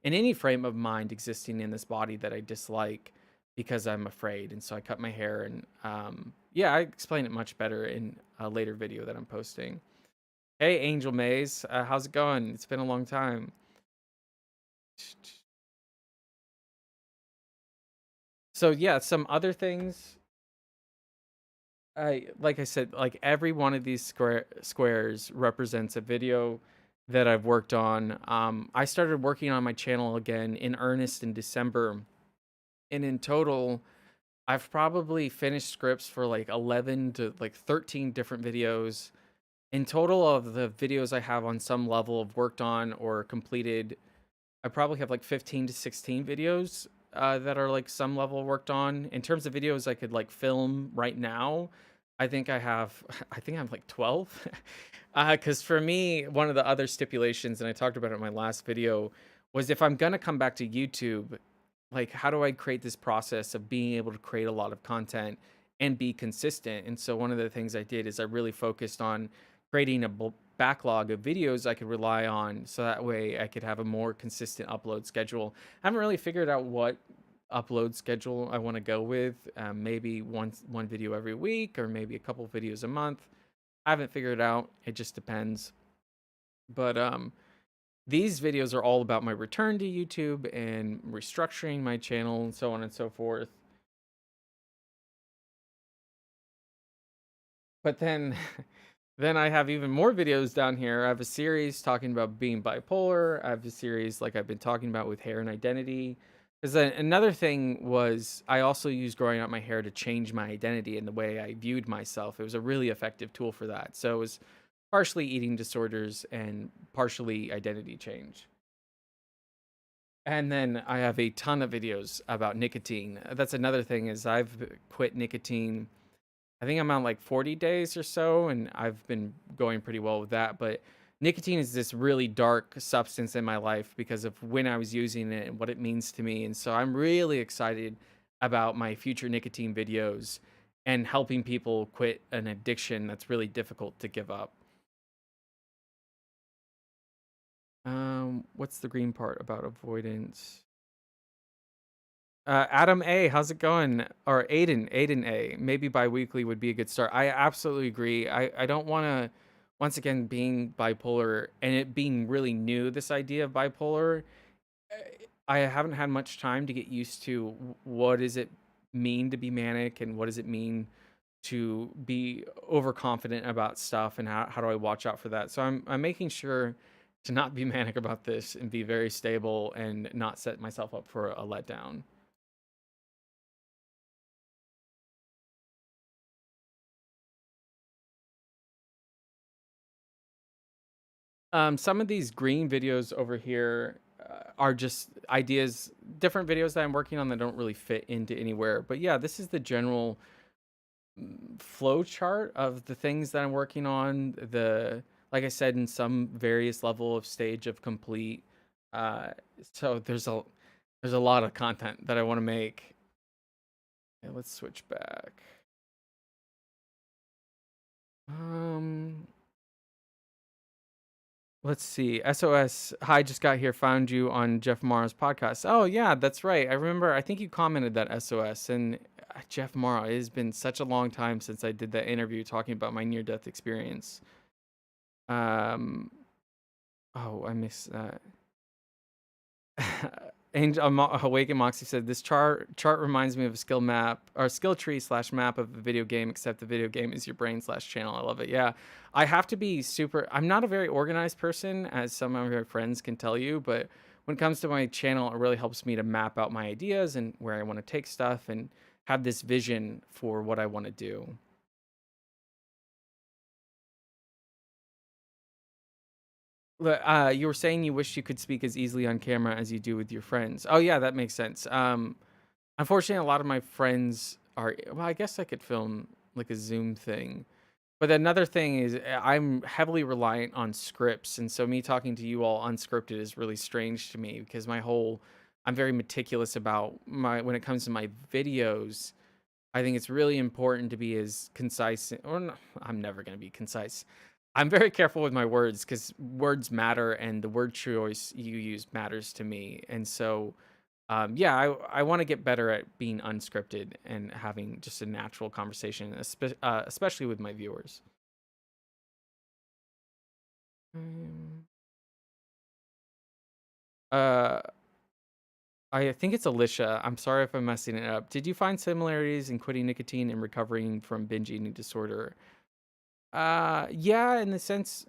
[SPEAKER 1] any frame of mind, existing in this body that I dislike because I'm afraid. And so I cut my hair, and yeah, I explain it much better in a later video that I'm posting. Hey, Angel Maze, how's it going? It's been a long time. So yeah, some other things. Like I said, like every one of these squares represents a video that I've worked on. I started working on my channel again in earnest in December, and in total, I've probably finished scripts for like 11 to like 13 different videos. In total of the videos I have on some level of worked on or completed, I probably have like 15 to 16 videos that are like some level worked on. In terms of videos I could like film right now, I think I have I think I have like 12. Cuz for me, one of the other stipulations, and I talked about it in my last video, was if I'm going to come back to YouTube, like how do I create this process of being able to create a lot of content and be consistent? And so one of the things I did is I really focused on creating a backlog of videos I could rely on, so that way I could have a more consistent upload schedule. I haven't really figured out what upload schedule I want to go with. Maybe one video every week, or maybe a couple videos a month. I haven't figured it out. It just depends. But these videos are all about my return to YouTube and restructuring my channel and so on and so forth. But then then I have even more videos down here. I have a series talking about being bipolar. I have a series like I've been talking about with hair and identity. Because another thing was I also used growing out my hair to change my identity and the way I viewed myself. It was a really effective tool for that. So it was partially eating disorders and partially identity change. And then I have a ton of videos about nicotine. That's another thing, is I've quit nicotine. I think I'm on like 40 days or so, and I've been going pretty well with that. But nicotine is this really dark substance in my life because of when I was using it and what it means to me. And so I'm really excited about my future nicotine videos and helping people quit an addiction that's really difficult to give up. What's the green part about avoidance? Adam A, how's it going? Or Aiden A. Maybe bi-weekly would be a good start. I absolutely agree. I don't want to, once again, being bipolar and it being really new, this idea of bipolar, I haven't had much time to get used to what does it mean to be manic, and what does it mean to be overconfident about stuff, and how do I watch out for that? So I'm making sure to not be manic about this and be very stable and not set myself up for a letdown. Some of these green videos over here are just ideas, different videos that I'm working on that don't really fit into anywhere. But yeah, this is the general flow chart of the things that I'm working on. Like I said, in some various level of stage of complete. Uh, so there's a lot of content that I want to make. Okay, let's switch back. Um, let's see. SOS. Hi, just got here. Found you on Jeff Morrow's podcast. Oh yeah, that's right. I remember. I think you commented that SOS and Jeff Morrow. It has been such a long time since I did that interview talking about my near death experience. Um. Oh, I missed that. Angel Awaken Moxie said this chart reminds me of a skill map or skill tree slash map of a video game, except the video game is your brain slash channel. I love it. Yeah, I have to be super. I'm not a very organized person, as some of my friends can tell you, but when it comes to my channel, it really helps me to map out my ideas and where I want to take stuff and have this vision for what I want to do. You were saying you wish you could speak as easily on camera as you do with your friends. Oh yeah, that makes sense. Unfortunately, a lot of my friends are. Well, I guess I could film like a Zoom thing. But another thing is, I'm heavily reliant on scripts, and so me talking to you all unscripted is really strange to me because I'm very meticulous about my when it comes to my videos. I think it's really important to be as concise, or no, I'm never going to be concise. I'm very careful with my words because words matter, and the word choice you use matters to me. And so, yeah, I want to get better at being unscripted and having just a natural conversation, especially with my viewers. Um, Uh, I think it's Alicia. I'm sorry if I'm messing it up. Did you find similarities in quitting nicotine and recovering from binge eating disorder? Yeah, in the sense,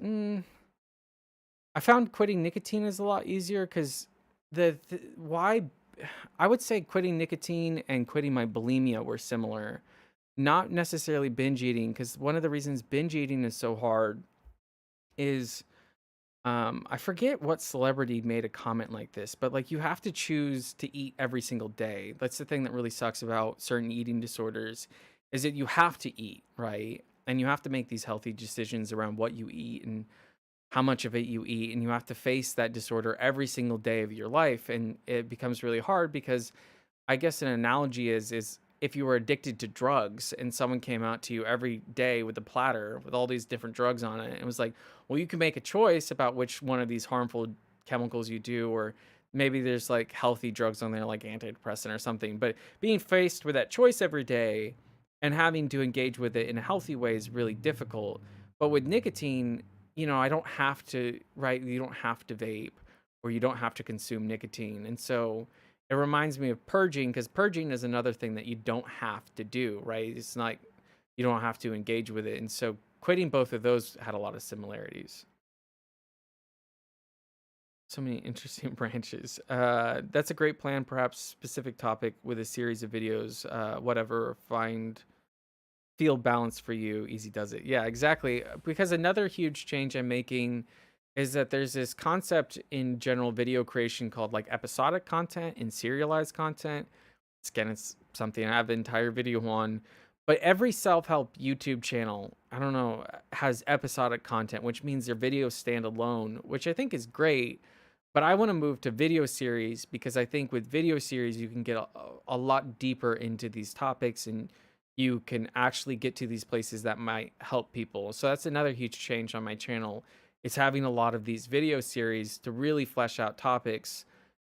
[SPEAKER 1] I found quitting nicotine is a lot easier because why I would say quitting nicotine and quitting my bulimia were similar, not necessarily binge eating. Because one of the reasons binge eating is so hard is I forget what celebrity made a comment like this, but like you have to choose to eat every single day. That's the thing that really sucks about certain eating disorders is that you have to eat, right? And you have to make these healthy decisions around what you eat and how much of it you eat, and you have to face that disorder every single day of your life, and it becomes really hard because I guess an analogy is if you were addicted to drugs and someone came out to you every day with a platter with all these different drugs on it, and it was like, well, you can make a choice about which one of these harmful chemicals you do, or maybe there's like healthy drugs on there like antidepressant or something. But being faced with that choice every day and having to engage with it in a healthy way is really difficult. But with nicotine, I don't have to, right? You don't have to vape or you don't have to consume nicotine. And so it reminds me of purging because purging is another thing that you don't have to do, right? It's not you don't have to engage with it. And so quitting both of those had a lot of similarities. So many interesting branches. That's a great plan, perhaps specific topic with a series of videos, whatever, feel balance for you, easy does it. Yeah, exactly. Because another huge change I'm making is that there's this concept in general video creation called like episodic content and serialized content. It's something I have an entire video on. But every self-help YouTube channel, I don't know, has episodic content, which means their videos stand alone, which I think is great. But I want to move to video series because I think with video series you can get a lot deeper into these topics and you can actually get to these places that might help people. So that's another huge change on my channel. It's having a lot of these video series to really flesh out topics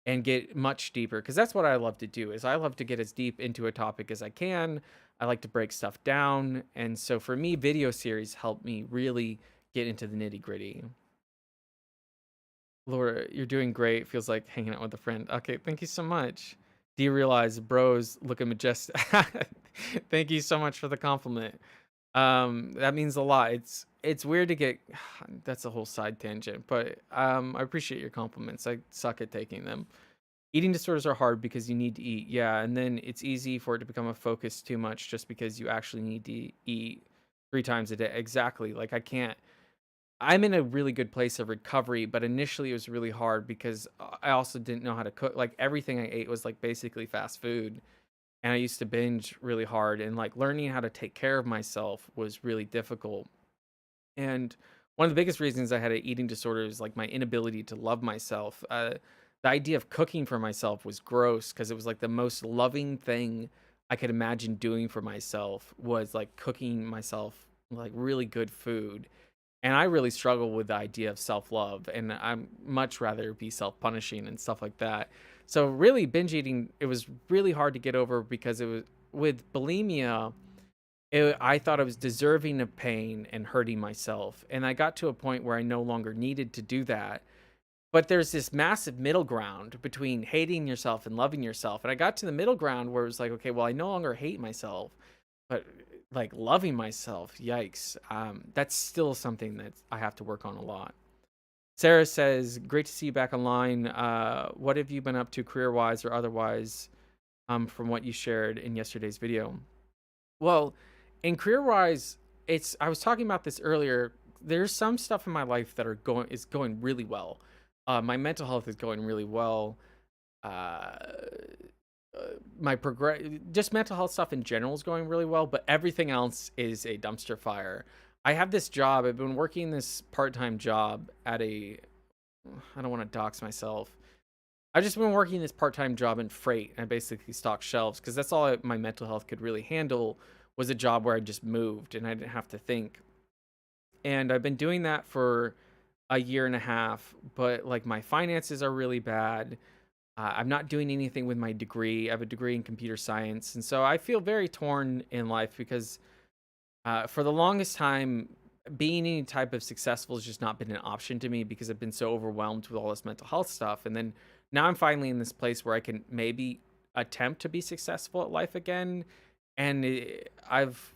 [SPEAKER 1] and get much deeper because that's what I love to do is I love to get as deep into a topic as I can. I like to break stuff down. And so for me, video series help me really get into the nitty gritty. Laura, you're doing great. Feels like hanging out with a friend. Okay, thank you so much. Do you realize bros looking majestic? Thank you so much for the compliment. That means a lot. It's weird to get that's a whole side tangent, but I appreciate your compliments. I suck at taking them. Eating disorders are hard because you need to eat. Yeah, and then it's easy for it to become a focus too much just because you actually need to eat 3 times a day. Exactly. Like I'm in a really good place of recovery, but initially it was really hard because I also didn't know how to cook. Like everything I ate was like basically fast food, and I used to binge really hard, and like learning how to take care of myself was really difficult. And one of the biggest reasons I had an eating disorder is like my inability to love myself. The idea of cooking for myself was gross because it was like the most loving thing I could imagine doing for myself was like cooking myself like really good food. And I really struggle with the idea of self-love, and I'm much rather be self-punishing and stuff like that. So really binge eating, it was really hard to get over because it was with bulimia, I thought I was deserving of pain and hurting myself. And I got to a point where I no longer needed to do that. But there's this massive middle ground between hating yourself and loving yourself. And I got to the middle ground where it was like, okay, well, I no longer hate myself, but like loving myself, yikes. That's still something that I have to work on a lot. Sarah says, great to see you back online. What have you been up to career wise or otherwise from what you shared in yesterday's video? Well, in career wise, it's I was talking about this earlier. There's some stuff in my life that are going really well. My mental health is going really well. Uh, my progress, just mental health stuff in general is going really well, but everything else is a dumpster fire. I have this job. I've been working this part-time job at a. I don't want to dox myself. I've just been working this part-time job in freight. I basically stock shelves because that's all my mental health could really handle was a job where I just moved and I didn't have to think. And I've been doing that for a year and a half, but like my finances are really bad. I'm not doing anything with my degree. I have a degree in computer science. And so I feel very torn in life because for the longest time, being any type of successful has just not been an option to me because I've been so overwhelmed with all this mental health stuff. And then now I'm finally in this place where I can maybe attempt to be successful at life again. And I've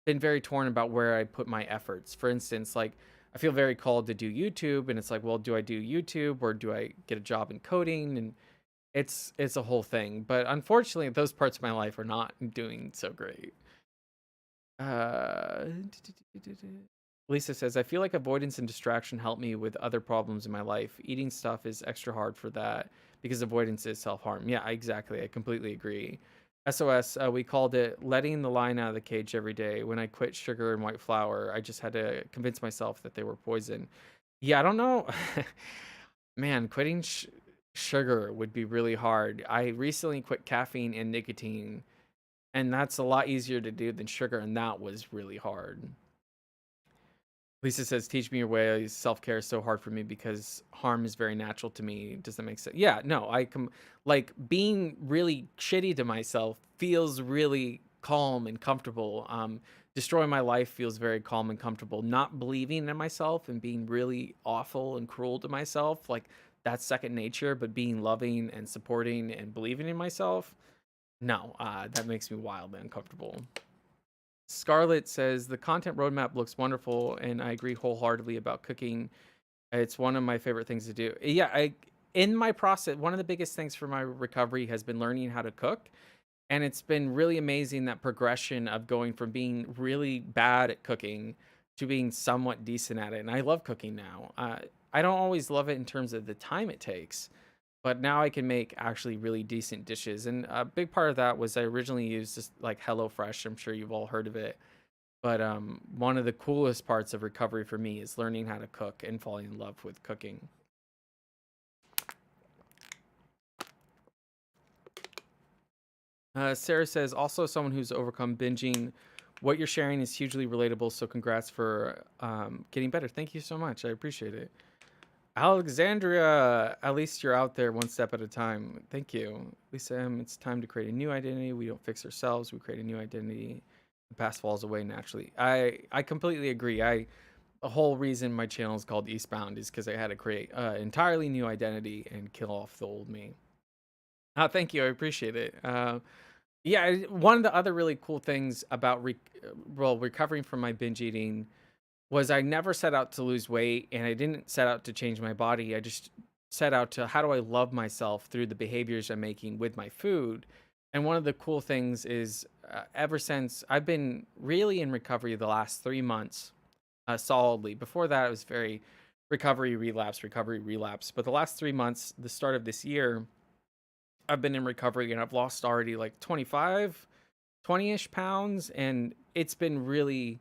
[SPEAKER 1] been very torn about where I put my efforts. For instance, like I feel very called to do YouTube, and it's like, well, do I do YouTube or do I get a job in coding? And it's a whole thing. But unfortunately, those parts of my life are not doing so great. Uh, Lisa says, I feel like avoidance and distraction help me with other problems in my life. Eating stuff is extra hard for that because avoidance is self harm. Yeah, exactly. I completely agree. SOS, we called it letting the lion out of the cage every day. When I quit sugar and white flour, I just had to convince myself that they were poison. Yeah, I don't know. Man, quitting sugar would be really hard. I recently quit caffeine and nicotine, and that's a lot easier to do than sugar, and that was really hard. Lisa says, "Teach me your ways. Self care is so hard for me because harm is very natural to me." Does that make sense? Yeah, no, like being really shitty to myself feels really calm and comfortable. Destroying my life feels very calm and comfortable. Not believing in myself and being really awful and cruel to myself, like that's second nature. But being loving and supporting and believing in myself, no, that makes me wildly uncomfortable. Scarlett says the content roadmap looks wonderful, and I agree wholeheartedly about cooking. It's one of my favorite things to do. Yeah, I in my process, one of the biggest things for my recovery has been learning how to cook, and it's been really amazing that progression of going from being really bad at cooking to being somewhat decent at it. And I love cooking now. I don't always love it in terms of the time it takes, but now I can make actually really decent dishes. And a big part of that was I originally used just like HelloFresh. I'm sure you've all heard of it. But one of the coolest parts of recovery for me is learning how to cook and falling in love with cooking. Sarah says, also someone who's overcome binging. What you're sharing is hugely relatable. So congrats for getting better. Thank you so much. I appreciate it. Alexandria, at least you're out there one step at a time. Thank you. Lisa M, it's time to create a new identity. We don't fix ourselves. We create a new identity. The past falls away naturally. I completely agree. The whole reason my channel is called Eastbound is because I had to create an entirely new identity and kill off the old me. Thank you. I appreciate it. Yeah, one of the other really cool things about recovering from my binge eating was I never set out to lose weight, and I didn't set out to change my body. I just set out to how do I love myself through the behaviors I'm making with my food. And one of the cool things is ever since I've been really in recovery the last 3 months, solidly. Before that, it was very recovery, relapse, recovery, relapse. But the last 3 months, the start of this year, I've been in recovery and I've lost already like 25, 20 ish pounds. And it's been really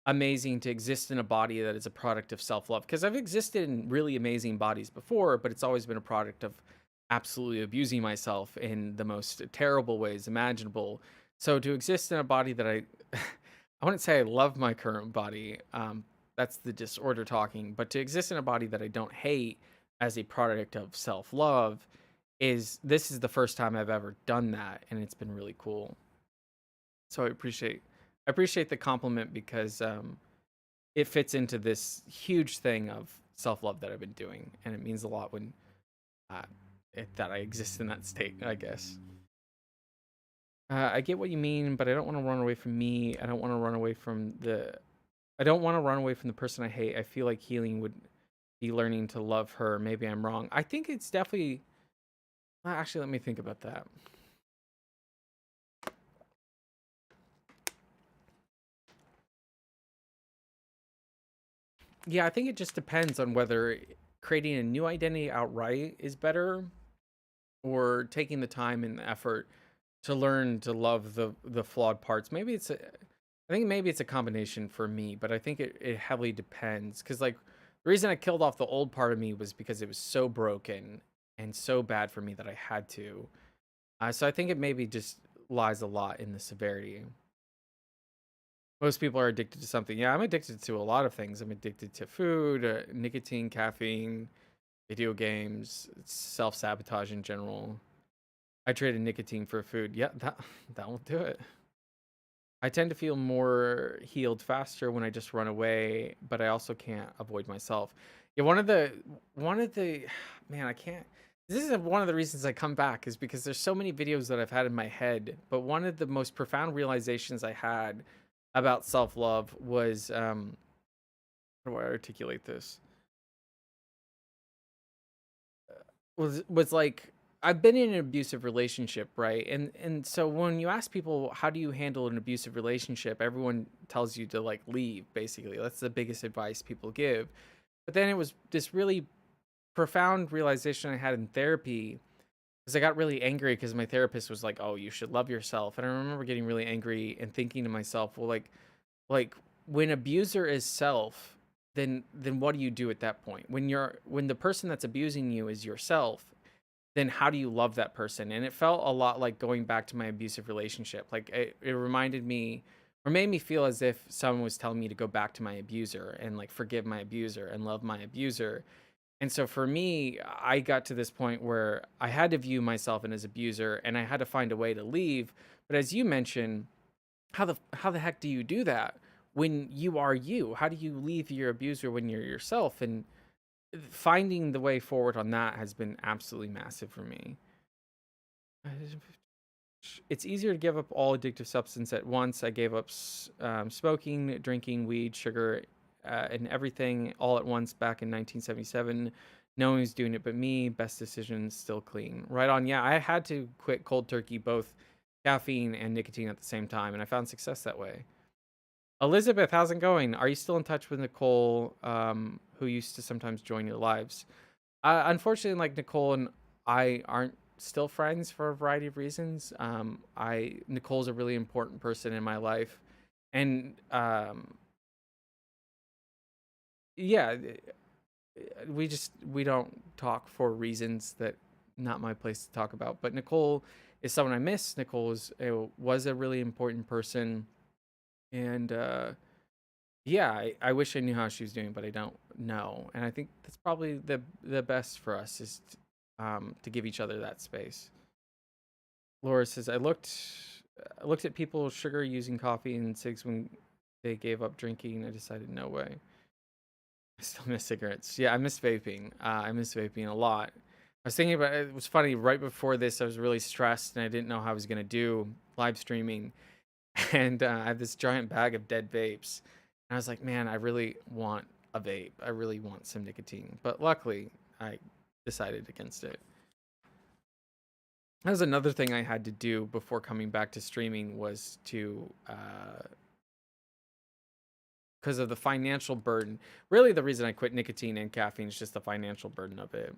[SPEAKER 1] amazing to exist in a body that is a product of self-love, because I've existed in really amazing bodies before, but it's always been a product of absolutely abusing myself in the most terrible ways imaginable. So to exist in a body that I I wouldn't say I love my current body, that's the disorder talking, but to exist in a body that I don't hate as a product of self-love is this is the first time I've ever done that, and it's been really cool. So I appreciate the compliment because it fits into this huge thing of self-love that I've been doing, and it means a lot when uh, that I exist in that state, I guess. I get what you mean, but I don't want to run away from me. I don't want to run away from the person I hate. I feel like healing would be learning to love her. Maybe I'm wrong. I think it's definitely. Actually, let me think about that. Yeah, I think it just depends on whether creating a new identity outright is better, or taking the time and the effort to learn to love the flawed parts. I think maybe it's a combination for me, but I think it heavily depends, cuz like the reason I killed off the old part of me was because it was so broken and so bad for me that I had to. So I think it maybe just lies a lot in the severity. Most people are addicted to something. Yeah, I'm addicted to a lot of things. I'm addicted to food, nicotine, caffeine, video games, self sabotage in general. I traded nicotine for food. Yeah, that will do it. I tend to feel more healed faster when I just run away, but I also can't avoid myself. Yeah, one of the man, I can't. This is one of the reasons I come back is because there's so many videos that I've had in my head, but one of the most profound realizations I had about self-love was how do I articulate this? Was like I've been in an abusive relationship, right? And so when you ask people how do you handle an abusive relationship, everyone tells you to like leave, basically. That's the biggest advice people give. But then it was this really profound realization I had in therapy because I got really angry because my therapist was like, "Oh, you should love yourself." And I remember getting really angry and thinking to myself, "Well, like when abuser is self, then what do you do at that point? When the person that's abusing you is yourself, then how do you love that person?" And it felt a lot like going back to my abusive relationship. Like it reminded me or made me feel as if someone was telling me to go back to my abuser and like forgive my abuser and love my abuser. And so for me, I got to this point where I had to view myself as abuser and I had to find a way to leave. But as you mentioned, how the heck do you do that when you are you? How do you leave your abuser when you're yourself? And finding the way forward on that has been absolutely massive for me. It's easier to give up all addictive substance at once. I gave up smoking, drinking, weed, sugar, and everything all at once back in 1977. No one was doing it but me. Best decision, still clean. Right on. Yeah, I had to quit cold turkey, both caffeine and nicotine at the same time, and I found success that way. Elizabeth, how's it going? Are you still in touch with Nicole, who used to sometimes join your lives? Unfortunately, like Nicole and I aren't still friends for a variety of reasons. I Nicole's a really important person in my life, and yeah, we don't talk for reasons that not my place to talk about. But Nicole is someone I miss. Nicole was a really important person, and yeah, I wish I knew how she was doing, but I don't know. And I think that's probably the best for us is to give each other that space. Laura says, I looked at people sugar using coffee and cigs when they gave up drinking. I decided no way. I still miss cigarettes. Yeah, I miss vaping. I miss vaping a lot. I was thinking about it. It was funny. Right before this, I was really stressed and I didn't know how I was gonna do live streaming. And I have this giant bag of dead vapes. And I was like, man, I really want a vape. I really want some nicotine. But luckily, I decided against it. That was another thing I had to do before coming back to streaming was to, because of the financial burden. Really, the reason I quit nicotine and caffeine is just the financial burden of it.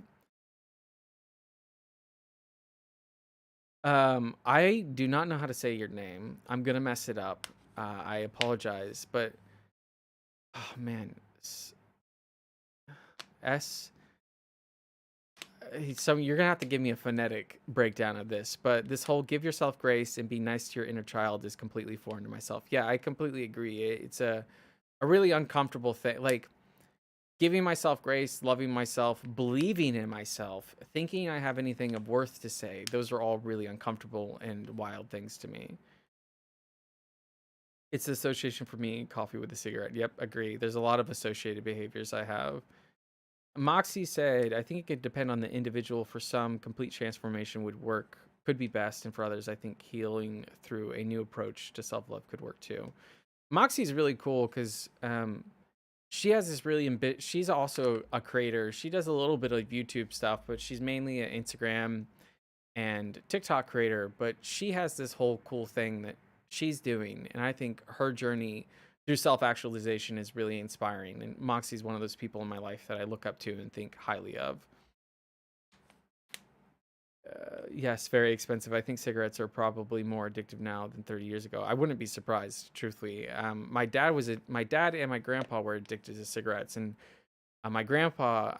[SPEAKER 1] I do not know how to say your name. I'm gonna mess it up. I apologize, but Oh man, S. So you're gonna have to give me a phonetic breakdown of this, but this whole give yourself grace and be nice to your inner child is completely foreign to myself. Yeah, I completely agree. It's a really uncomfortable thing. Like giving myself grace, loving myself, believing in myself, thinking I have anything of worth to say. Those are all really uncomfortable and wild things to me. It's the association for me, coffee with a cigarette. Yep, agree. There's a lot of associated behaviors I have. Moxie said, I think it could depend on the individual. For some, complete transformation would work, could be best. And for others, I think healing through a new approach to self love could work too. Moxie's really cool because she has this really she's also a creator. She does a little bit of YouTube stuff, but she's mainly an Instagram and TikTok creator. But she has this whole cool thing that she's doing. And I think her journey through self actualization is really inspiring. And Moxie's one of those people in my life that I look up to and think highly of. Yes, very expensive. I think cigarettes are probably more addictive now than 30 years ago. I wouldn't be surprised, truthfully. My dad and my grandpa were addicted to cigarettes, and I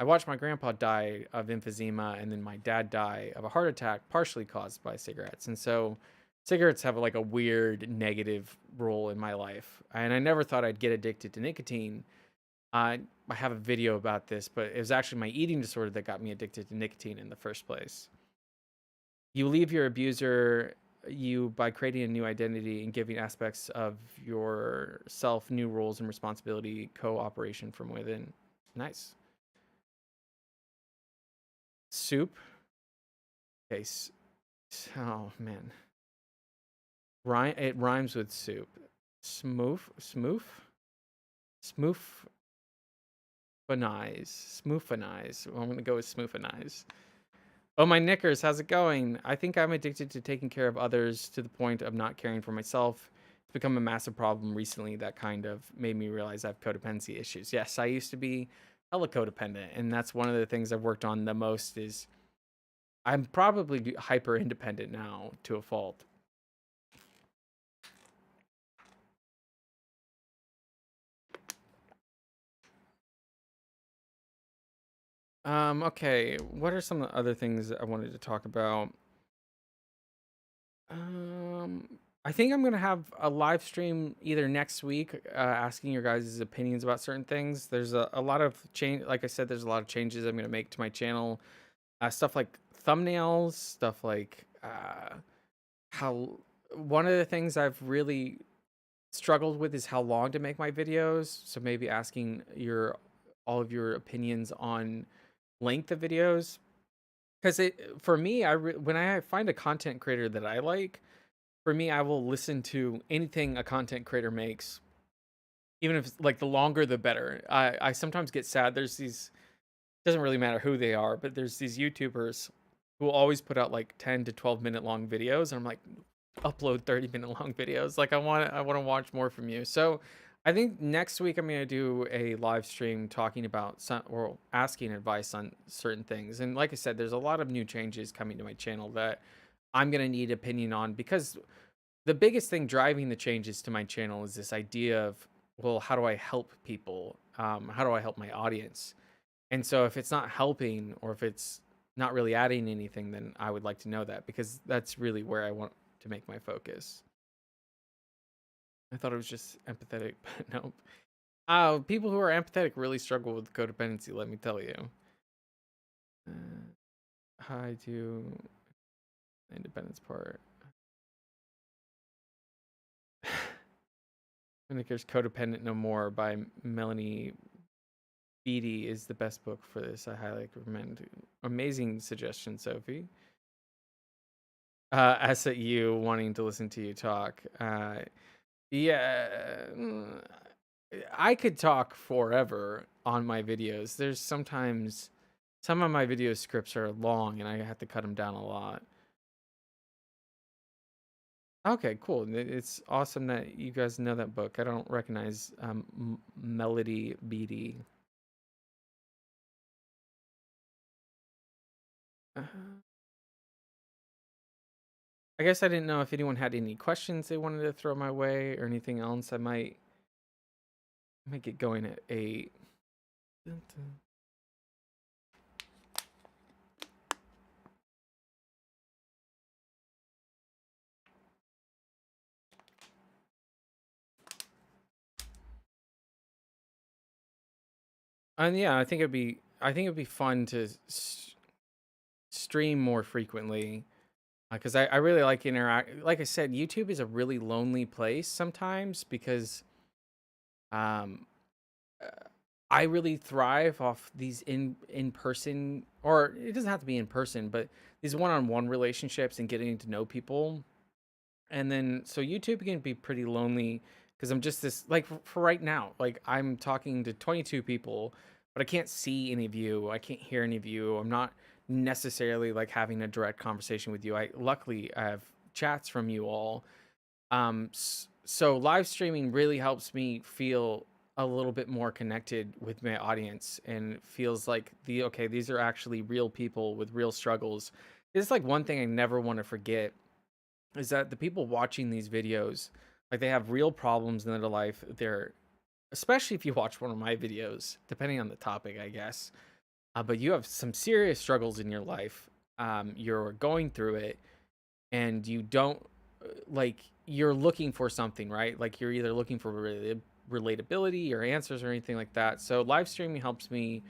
[SPEAKER 1] watched my grandpa die of emphysema, and then my dad die of a heart attack, partially caused by cigarettes. And so, cigarettes have like a weird negative role in my life. And I never thought I'd get addicted to nicotine. I have a video about this, but it was actually my eating disorder that got me addicted to nicotine in the first place. You leave your abuser you by creating a new identity and giving aspects of yourself new roles and responsibility, cooperation from within. Nice. Soup. Okay. Oh man. It rhymes with soup. Smoof. Smoofanize. Well, I'm gonna go with smoofanize. Oh, my knickers, how's it going? I think I'm addicted to taking care of others to the point of not caring for myself. It's become a massive problem recently that kind of made me realize I have codependency issues. Yes, I used to be hella codependent, and that's one of the things I've worked on the most is I'm probably hyper independent now to a fault. Okay, what are some of the other things I wanted to talk about? Um, I think I'm gonna have a live stream either next week, asking your guys' opinions about certain things. There's a lot of change. Like I said, there's a lot of changes I'm gonna make to my channel. Stuff like thumbnails, stuff like how one of the things I've really struggled with is how long to make my videos. So maybe asking your all of your opinions on length of videos. Because it for me, when I find a content creator that I like, for me, I will listen to anything a content creator makes, even if it's like the longer the better. I sometimes get sad. There's these doesn't really matter who they are, but there's these YouTubers who always put out like 10 to 12 minute long videos, and I'm like, upload 30-minute long videos. Like I want to watch more from you. So I think next week I'm gonna do a live stream talking about some or asking advice on certain things. And like I said, there's a lot of new changes coming to my channel that I'm gonna need opinion on because the biggest thing driving the changes to my channel is this idea of, well, how do I help people? How do I help my audience? And so if it's not helping or if it's not really adding anything, then I would like to know that because that's really where I want to make my focus. I thought it was just empathetic, but nope. People who are empathetic really struggle with codependency, let me tell you. Hi to independence part. I think there's Codependent No More by Melanie Beatty is the best book for this. I highly recommend. Amazing suggestion, Sophie. As at you wanting to listen to you talk. Yeah, I could talk forever on my videos. There's sometimes some of my video scripts are long and I have to cut them down a lot. Okay, cool. It's awesome that you guys know that book. I don't recognize Melody Beatty. Uh, I guess I didn't know if anyone had any questions they wanted to throw my way or anything else I might Make it going at 8. Dun, dun. And yeah, I think it'd be fun to stream more frequently because I really like interact. Like I said, YouTube is a really lonely place sometimes because um uh, I really thrive off these in person, or it doesn't have to be in person, but these one-on-one relationships and getting to know people. And then so YouTube can be pretty lonely because I'm just this, like, for right now, like I'm talking to 22 people, but I can't see any of you. I can't hear any of you. I'm not necessarily like having a direct conversation with you. I luckily I have chats from you all. So live streaming really helps me feel a little bit more connected with my audience and feels like okay, these are actually real people with real struggles. It's like one thing I never want to forget is that the people watching these videos, like, they have real problems in their life. They're, especially if you watch one of my videos, depending on the topic, I guess. But you have some serious struggles in your life. You're going through it, and you don't like you're looking for something, right? Like you're either looking for relatability or answers or anything like that. So live streaming helps me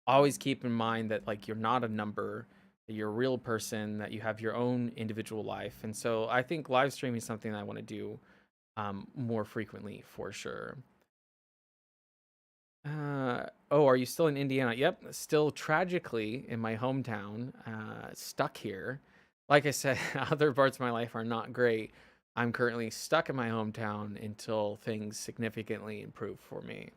[SPEAKER 1] always keep in mind that, like, you're not a number, that you're a real person, that you have your own individual life. And so I think live streaming is something I want to do more frequently for sure. Oh, are you still in Indiana? Yep, still tragically in my hometown, stuck here. Like I said, other parts of my life are not great. I'm currently stuck in my hometown until things significantly improve for me.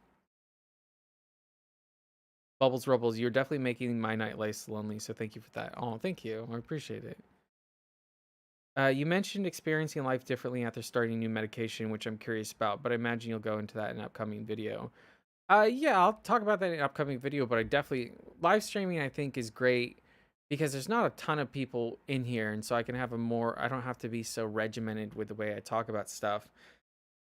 [SPEAKER 1] Bubbles Rubbles, you're definitely making my night less lonely, so thank you for that. Oh, thank you. I appreciate it. You mentioned experiencing life differently after starting new medication, which I'm curious about, but I imagine you'll go into that in an upcoming video. Yeah, I'll talk about that in an upcoming video, but I definitely live streaming I think is great because there's not a ton of people in here, and so I can have a more I don't have to be so regimented with the way I talk about stuff.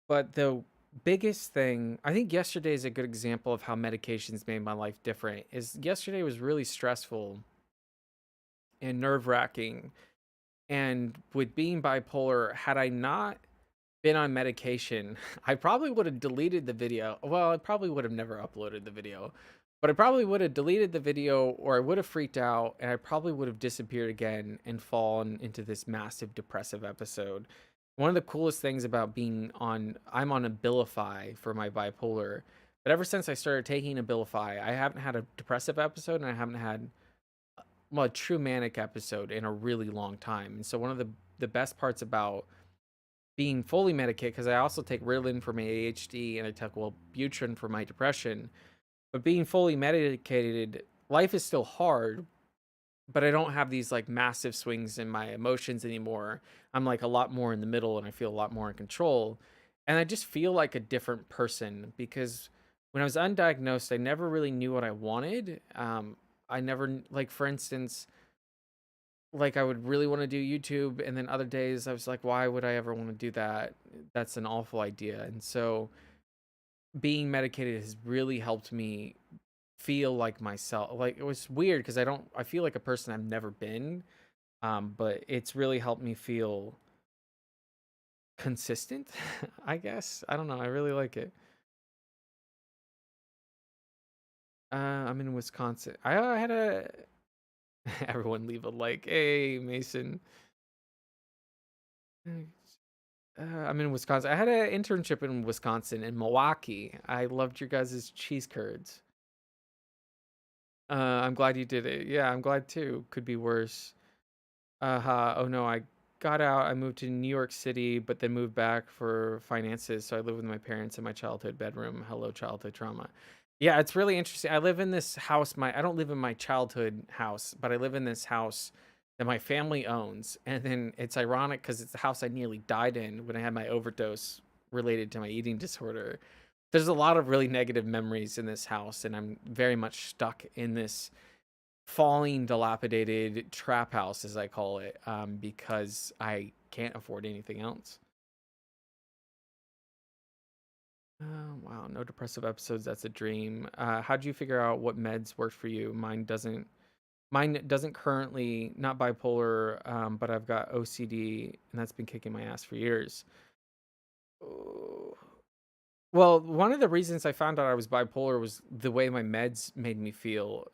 [SPEAKER 1] But the biggest thing, I think yesterday is a good example of how medications made my life different. Is yesterday was really stressful and nerve-wracking, and with being bipolar, had I not been on medication, I probably would have deleted the video. Well, I probably would have never uploaded the video, but I probably would have deleted the video, or I would have freaked out and I probably would have disappeared again and fallen into this massive depressive episode. One of the coolest things about I'm on Abilify for my bipolar, but ever since I started taking Abilify, I haven't had a depressive episode and I haven't had, well, a true manic episode in a really long time. And so one of the best parts about being fully medicated, because I also take Ritalin for my ADHD and I took Wellbutrin for my depression. But being fully medicated, life is still hard, but I don't have these like massive swings in my emotions anymore. I'm like a lot more in the middle and I feel a lot more in control. And I just feel like a different person because when I was undiagnosed, I never really knew what I wanted. I never, like, for instance, like, I would really want to do YouTube, and then other days I was like, why would I ever want to do that? That's an awful idea. And so being medicated has really helped me feel like myself. Like, it was weird because I feel like a person I've never been. But it's really helped me feel consistent, I guess. I don't know. I really like it. I'm in Wisconsin. I had a everyone leave a like. Hey, Mason. I'm in Wisconsin. I had an internship in Wisconsin in Milwaukee. I loved your guys' cheese curds. I'm glad you did it. Yeah, I'm glad too. Could be worse. Oh no, I got out. I moved to New York City, but then moved back for finances. So I live with my parents in my childhood bedroom. Hello, childhood trauma. Yeah, it's really interesting. I live in this house. I don't live in my childhood house, but I live in this house that my family owns. And then it's ironic because it's the house I nearly died in when I had my overdose related to my eating disorder. There's a lot of really negative memories in this house, and I'm very much stuck in this falling, dilapidated trap house, as I call it, because I can't afford anything else. Wow, no depressive episodes. That's a dream. How'd you figure out what meds worked for you? Mine doesn't. Mine doesn't currently. Not bipolar, but I've got OCD, and that's been kicking my ass for years. Oh. Well, one of the reasons I found out I was bipolar was the way my meds made me feel.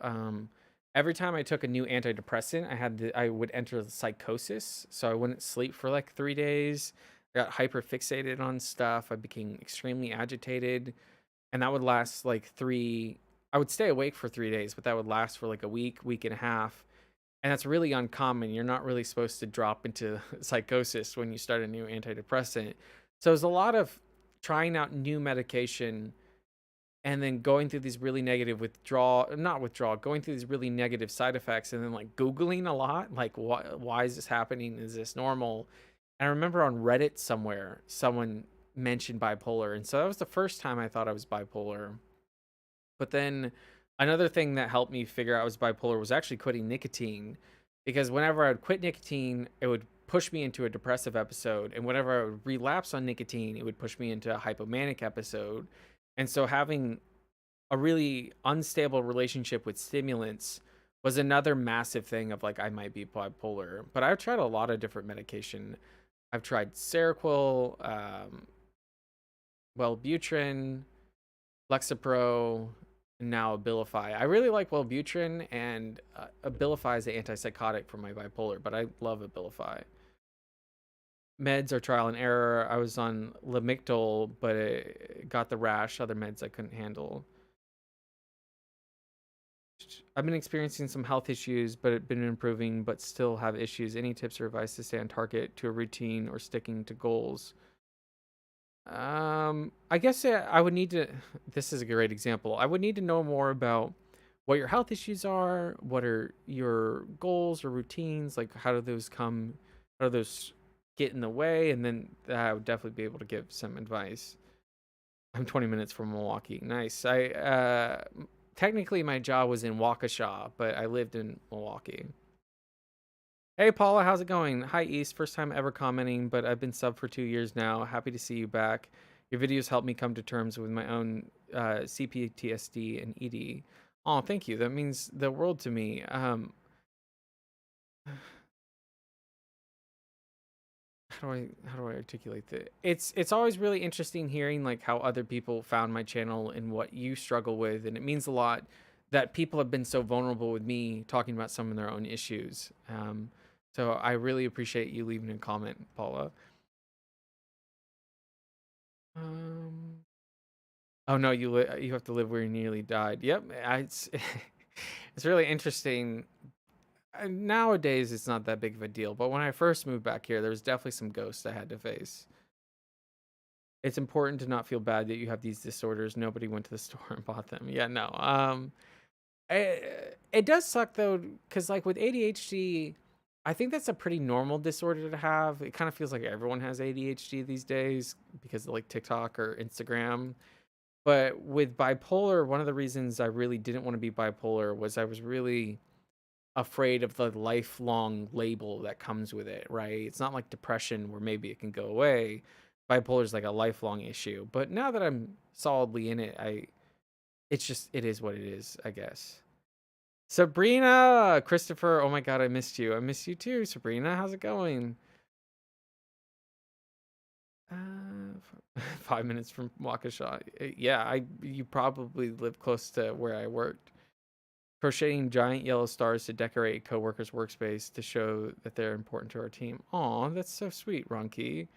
[SPEAKER 1] Every time I took a new antidepressant, I would enter the psychosis, so I wouldn't sleep for like 3 days. I got hyper fixated on stuff. I became extremely agitated, and that would last like three. I would stay awake for 3 days, but that would last for like a week, week and a half, and that's really uncommon. You're not really supposed to drop into psychosis when you start a new antidepressant. So there's a lot of trying out new medication and then going through these really negative not withdrawal, going through these really negative side effects, and then like Googling a lot, like why is this happening? Is this normal? And I remember on Reddit somewhere, someone mentioned bipolar. And so that was the first time I thought I was bipolar. But then another thing that helped me figure out I was bipolar was actually quitting nicotine, because whenever I would quit nicotine, it would push me into a depressive episode, and whenever I would relapse on nicotine, it would push me into a hypomanic episode. And so having a really unstable relationship with stimulants was another massive thing of like I might be bipolar. But I've tried a lot of different medication. I've tried Seroquel, Wellbutrin, Lexapro, and now Abilify. I really like Wellbutrin, and Abilify is an antipsychotic for my bipolar, but I love Abilify. Meds are trial and error. I was on Lamictal, but it got the rash. Other meds I couldn't handle. I've been experiencing some health issues, but it's been improving, but still have issues. Any tips or advice to stay on target to a routine or sticking to goals? I guess I would need to. This is a great example. I would need to know more about what your health issues are. What are your goals or routines? Like, how do those come? How do those get in the way? And then I would definitely be able to give some advice. I'm 20 minutes from Milwaukee. Nice. Technically my job was in Waukesha, but I lived in Milwaukee. Hey Paula, how's it going? Hi East, first time ever commenting, but I've been sub for 2 years now. Happy to see you back. Your videos helped me come to terms with my own CPTSD and ED. Oh, thank you. That means the world to me. How do I articulate that? It's always really interesting hearing like how other people found my channel and what you struggle with, and it means a lot that people have been so vulnerable with me talking about some of their own issues. So I really appreciate you leaving a comment, Paula. Um, oh no, you have to live where you nearly died. Yep, it's it's really interesting. Nowadays, it's not that big of a deal, but when I first moved back here, there was definitely some ghosts I had to face. It's important to not feel bad that you have these disorders. Nobody went to the store and bought them. Yeah, no. It does suck though, because like with ADHD, I think that's a pretty normal disorder to have. It kind of feels like everyone has ADHD these days because of like TikTok or Instagram. But with bipolar, one of the reasons I really didn't want to be bipolar was I was really afraid of the lifelong label that comes with it, right? It's not like depression where maybe it can go away. Bipolar is like a lifelong issue. But now that I'm solidly in it, it is what it is, I guess. Sabrina, Christopher, oh my god, I missed you. I miss you too, Sabrina. How's it going? Uh, 5 minutes from Waukesha. Yeah, you probably live close to where I worked. Crocheting giant yellow stars to decorate coworkers' workspace to show that they're important to our team. Aw, that's so sweet, Ronki.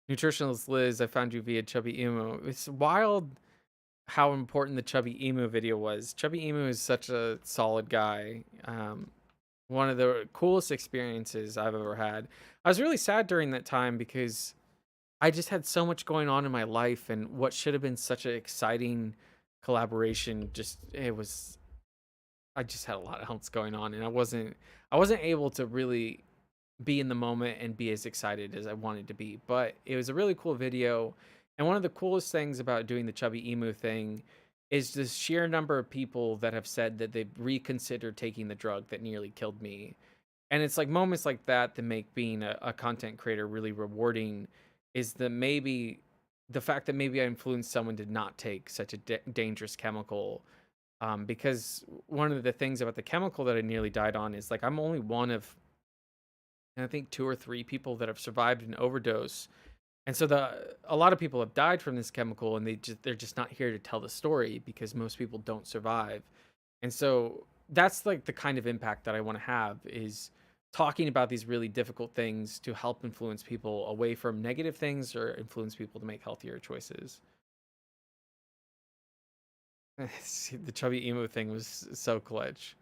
[SPEAKER 1] Nutritionalist Liz, I found you via Chubby Emo. It's wild how important the Chubby Emu video was. Chubby Emu is such a solid guy. One of the coolest experiences I've ever had. I was really sad during that time because I just had so much going on in my life, and what should have been such an exciting collaboration just it was I just had a lot else going on, and I wasn't able to really be in the moment and be as excited as I wanted to be. But it was a really cool video, and one of the coolest things about doing the Chubby Emu thing is the sheer number of people that have said that they've reconsidered taking the drug that nearly killed me. And it's like moments like that that make being a content creator really rewarding, is that maybe the fact that maybe I influenced someone to not take such a dangerous chemical. Because one of the things about the chemical that I nearly died on is like I'm only one of, I think, two or three people that have survived an overdose. And so a lot of people have died from this chemical, and they're just not here to tell the story because most people don't survive. And so that's like the kind of impact that I want to have, is talking about these really difficult things to help influence people away from negative things or influence people to make healthier choices. The chubby emo thing was so clutch.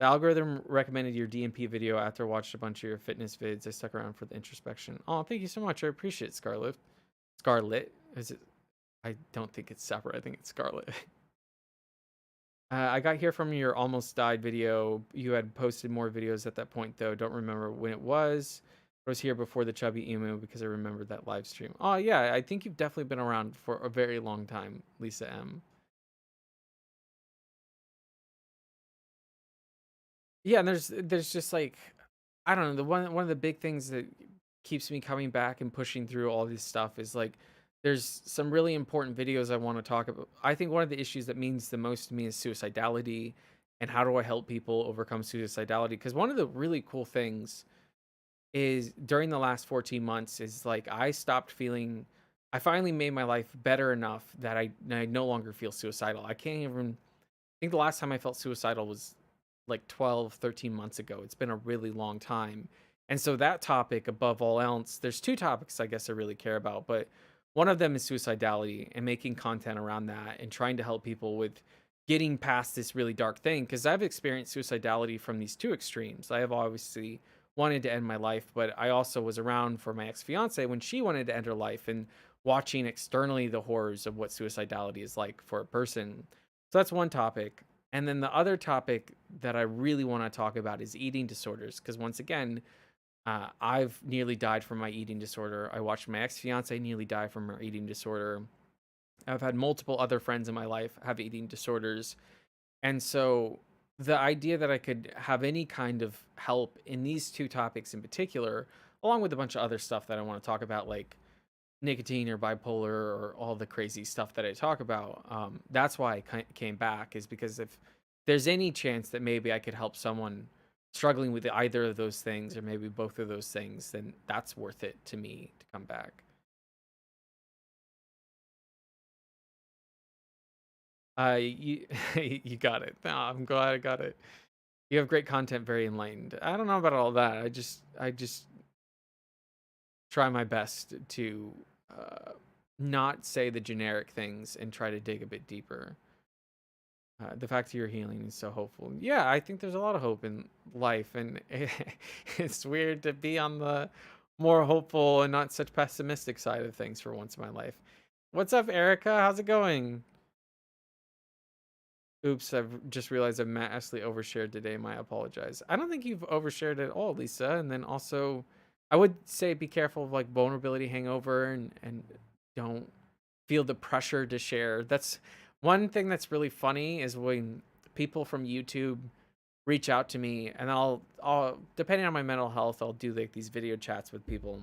[SPEAKER 1] The algorithm recommended your DMP video after I watched a bunch of your fitness vids. I stuck around for the introspection. Oh, thank you so much. I appreciate it, Scarlet. Scarlet? Is it? I don't think it's separate. I think it's Scarlet. I got here from your almost died video. You had posted more videos at that point, though. Don't remember when it was. I was here before the chubby emu because I remembered that live stream. Oh, yeah. I think you've definitely been around for a very long time, Lisa M. Yeah, and there's just like, I don't know, the one of the big things that keeps me coming back and pushing through all this stuff is like there's some really important videos I want to talk about. I think one of the issues that means the most to me is suicidality, and how do I help people overcome suicidality? Because one of the really cool things is during the last 14 months is like I finally made my life better enough that I no longer feel suicidal. I can't even think the last time I felt suicidal was like 12, 13 months ago. It's been a really long time. And so that topic, above all else, there's two topics I guess I really care about, but one of them is suicidality and making content around that and trying to help people with getting past this really dark thing. Because I've experienced suicidality from these two extremes. I have obviously wanted to end my life, but I also was around for my ex fiance when she wanted to end her life and watching externally the horrors of what suicidality is like for a person. So that's one topic. And then the other topic that I really want to talk about is eating disorders. Because once again, I've nearly died from my eating disorder. I watched my ex fiance nearly die from her eating disorder. I've had multiple other friends in my life have eating disorders. And so the idea that I could have any kind of help in these two topics in particular, along with a bunch of other stuff that I want to talk about, like nicotine or bipolar or all the crazy stuff that I talk about. That's why I came back, is because if there's any chance that maybe I could help someone struggling with either of those things or maybe both of those things, then that's worth it to me to come back. You you got it. No, I'm glad I got it. You have great content, very enlightened. I don't know about all that. I just try my best to not say the generic things and try to dig a bit deeper. The fact that you're healing is so hopeful. Yeah, I think there's a lot of hope in life, and it's weird to be on the more hopeful and not such pessimistic side of things for once in my life. What's up, Erica? How's it going? Oops, I've just realized I've massively overshared today. My apologize. I don't think you've overshared at all, Lisa. And then also, I would say be careful of like vulnerability hangover, and don't feel the pressure to share. That's one thing that's really funny is when people from YouTube reach out to me, and I'll depending on my mental health, I'll do like these video chats with people.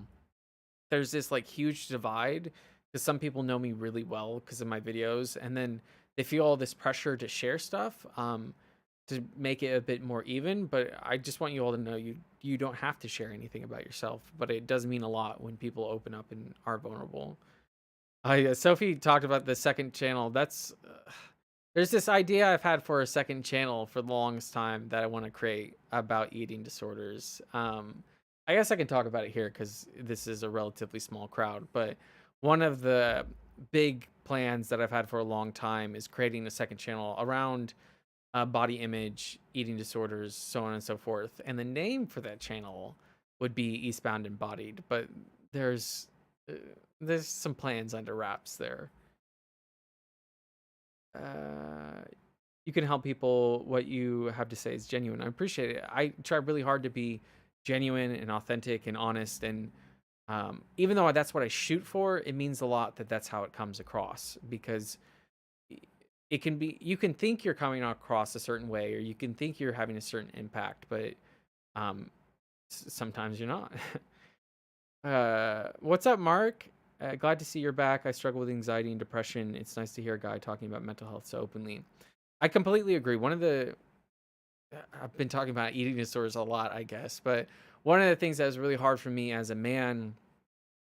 [SPEAKER 1] There's this like huge divide because some people know me really well because of my videos, and then they feel all this pressure to share stuff to make it a bit more even. But I just want you all to know you don't have to share anything about yourself, but it does mean a lot when people open up and are vulnerable. Yeah, Sophie talked about the second channel. That's there's this idea I've had for a second channel for the longest time that I want to create about eating disorders. I guess I can talk about it here because this is a relatively small crowd. But one of the big plans that I've had for a long time is creating a second channel around body image, eating disorders, so on and so forth. And the name for that channel would be Eastbound Embodied. But there's uh, there's some plans under wraps there. Uh, you can help people. What you have to say is genuine. I appreciate it. I try really hard to be genuine and authentic and honest. And even though that's what I shoot for, it means a lot that that's how it comes across, because it can be, you can think you're coming across a certain way, or you can think you're having a certain impact, but um, sometimes you're not. What's up, Mark?
[SPEAKER 2] Glad to see you're back. I struggle with anxiety and depression. It's nice to hear a guy talking about mental health so openly. I completely agree. I've been talking about eating disorders a lot, I guess, but one of the things that was really hard for me as a man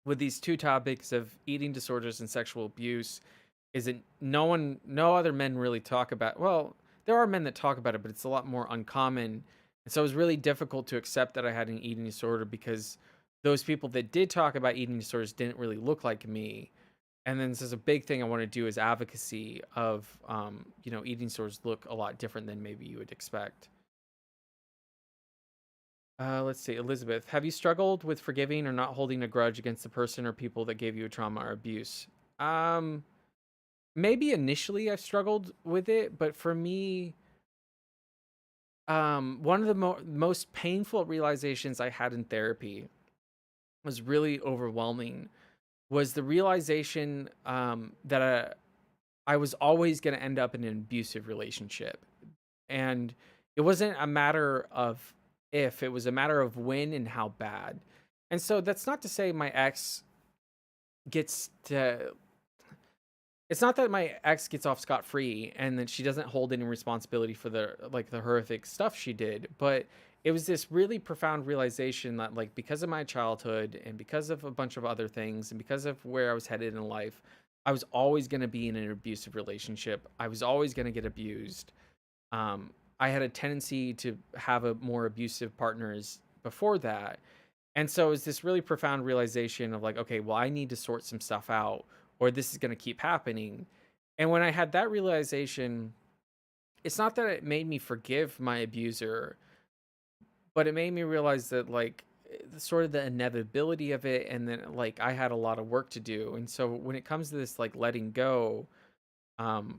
[SPEAKER 2] with these two topics of eating disorders and sexual abuse is that no other men really talk about. Well, there are men that talk about it, but it's a lot more uncommon. And so it was really difficult to accept that I had an eating disorder because those people that did talk about eating disorders didn't really look like me. And then this is a big thing I want to do is advocacy of, eating disorders look a lot different than maybe you would expect. Let's see, Elizabeth, have you struggled with forgiving or not holding a grudge against the person or people that gave you a trauma or abuse? Um, Maybe initially I've struggled with it, but for me, one of the most painful realizations I had in therapy was really overwhelming. Was the realization that I was always going to end up in an abusive relationship, and it wasn't a matter of if; it was a matter of when and how bad. And so that's not to say my ex gets to it's not that my ex gets off scot free and that she doesn't hold any responsibility for the horrific stuff she did, but it was this really profound realization that like because of my childhood and because of a bunch of other things and because of where I was headed in life, I was always going to be in an abusive relationship. I was always going to get abused. I had a tendency to have a more abusive partners before that, and so it's this really profound realization of like, okay, well, I need to sort some stuff out, or this is going to keep happening. And when I had that realization, it's not that it made me forgive my abuser, but it made me realize that like sort of the inevitability of it, and then like I had a lot of work to do. And so when it comes to this like letting go,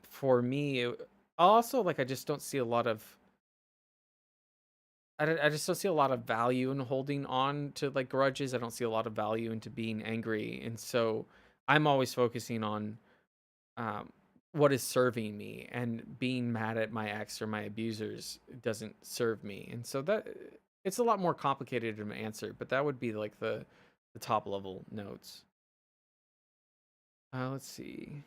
[SPEAKER 2] for me, also like I just don't see a lot of I just don't see a lot of value in holding on to like grudges. I don't see a lot of value into being angry. And so I'm always focusing on um, what is serving me, and being mad at my ex or my abusers doesn't serve me. And so that it's a lot more complicated of an answer, but that would be like the top level notes. Let's see.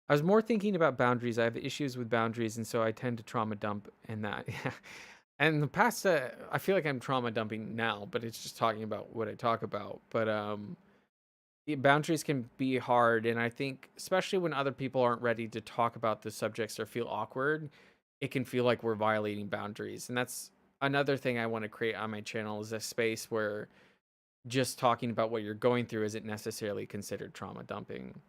[SPEAKER 2] I was more thinking about boundaries. I have issues with boundaries, and so I tend to trauma dump and that. Yeah. And in the past, I feel like I'm trauma dumping now, but it's just talking about what I talk about. But boundaries can be hard, and I think especially when other people aren't ready to talk about the subjects or feel awkward, it can feel like we're violating boundaries. And that's another thing I want to create on my channel is a space where just talking about what you're going through isn't necessarily considered trauma dumping.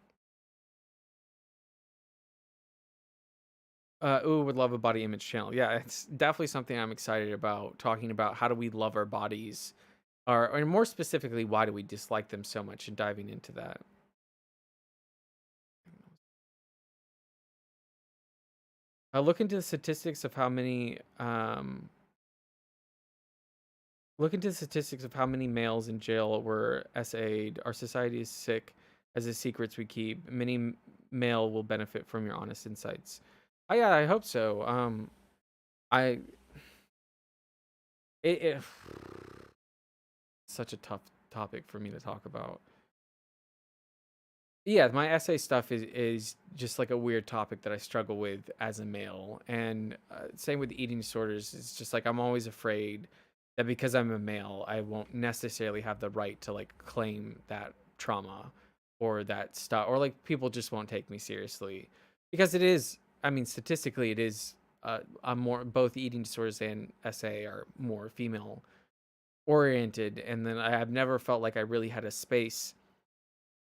[SPEAKER 2] Ooh, would love a body image channel. Yeah, it's definitely something I'm excited about. Talking about how do we love our bodies, or more specifically, why do we dislike them so much, and diving into that. Look into the statistics of how many look into the statistics of how many males in jail were SA'd. Our society is sick as the secrets we keep. Many male will benefit from your honest insights. Oh yeah, I hope so. I it such a tough topic for me to talk about. Yeah, my essay stuff is just like a weird topic that I struggle with as a male, and same with eating disorders. It's just like I'm always afraid that because I'm a male, I won't necessarily have the right to like claim that trauma or that stuff, or like people just won't take me seriously because it is. I mean, statistically, it is. I'm more both eating disorders and SA are more female oriented, and then I have never felt like I really had a space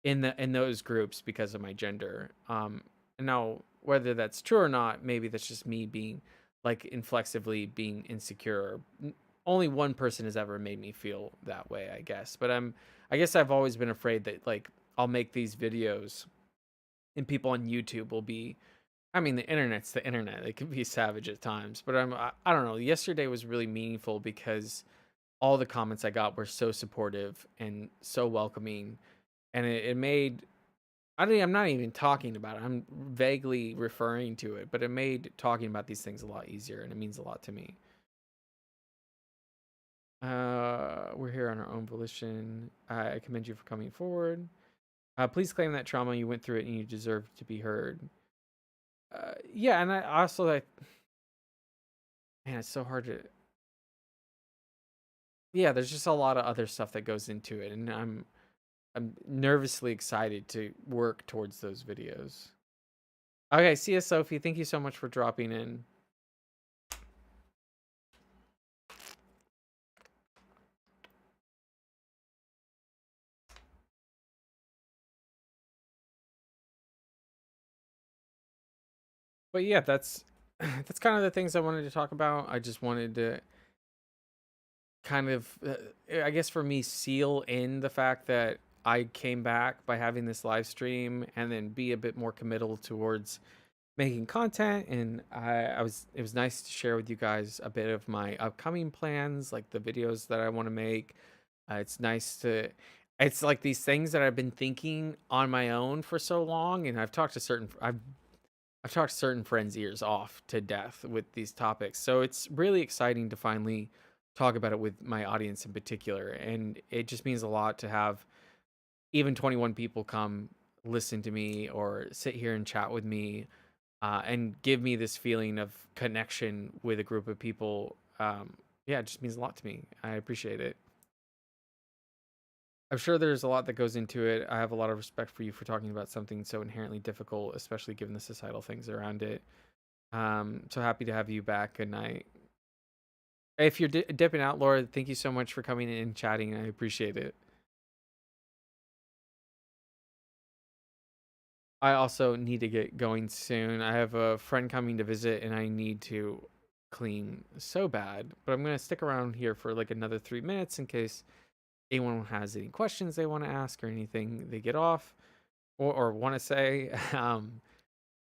[SPEAKER 2] in those groups because of my gender. And now whether that's true or not, maybe that's just me being like inflexively being insecure. Only one person has ever made me feel that way, I guess. But I guess I've always been afraid that like I'll make these videos and people on YouTube will be. I mean, the internet's the internet. It can be savage at times, but I don't know. Yesterday was really meaningful because all the comments I got were so supportive and so welcoming, and it made I'm not even talking about it. I'm vaguely referring to it, but it made talking about these things a lot easier, and it means a lot to me. We're here on our own volition. I commend you for coming forward. Please claim that trauma. You went through it and you deserve to be heard. Yeah, and I also like, man, it's so hard to. Yeah, there's just a lot of other stuff that goes into it, and I'm nervously excited to work towards those videos. Okay, see you, Sophie. Thank you so much for dropping in. But yeah, that's that's kind of the things I wanted to talk about. I just wanted to kind of, I guess for me, seal in the fact that I came back by having this live stream and then be a bit more committal towards making content. And it was nice to share with you guys a bit of my upcoming plans, like the videos that I want to make. It's nice to, it's like these things that I've been thinking on my own for so long. And I've talked certain friends' ears off to death with these topics. So it's really exciting to finally talk about it with my audience in particular. And it just means a lot to have even 21 people come listen to me or sit here and chat with me, and give me this feeling of connection with a group of people. Yeah, it just means a lot to me. I appreciate it. I'm sure there's a lot that goes into it. I have a lot of respect for you for talking about something so inherently difficult, especially given the societal things around it. So happy to have you back. Good night. If you're dipping out, Laura, thank you so much for coming in and chatting. I appreciate it. I also need to get going soon. I have a friend coming to visit and I need to clean so bad. But I'm going to stick around here for like another 3 minutes in case anyone has any questions they want to ask or anything they get off or want to say.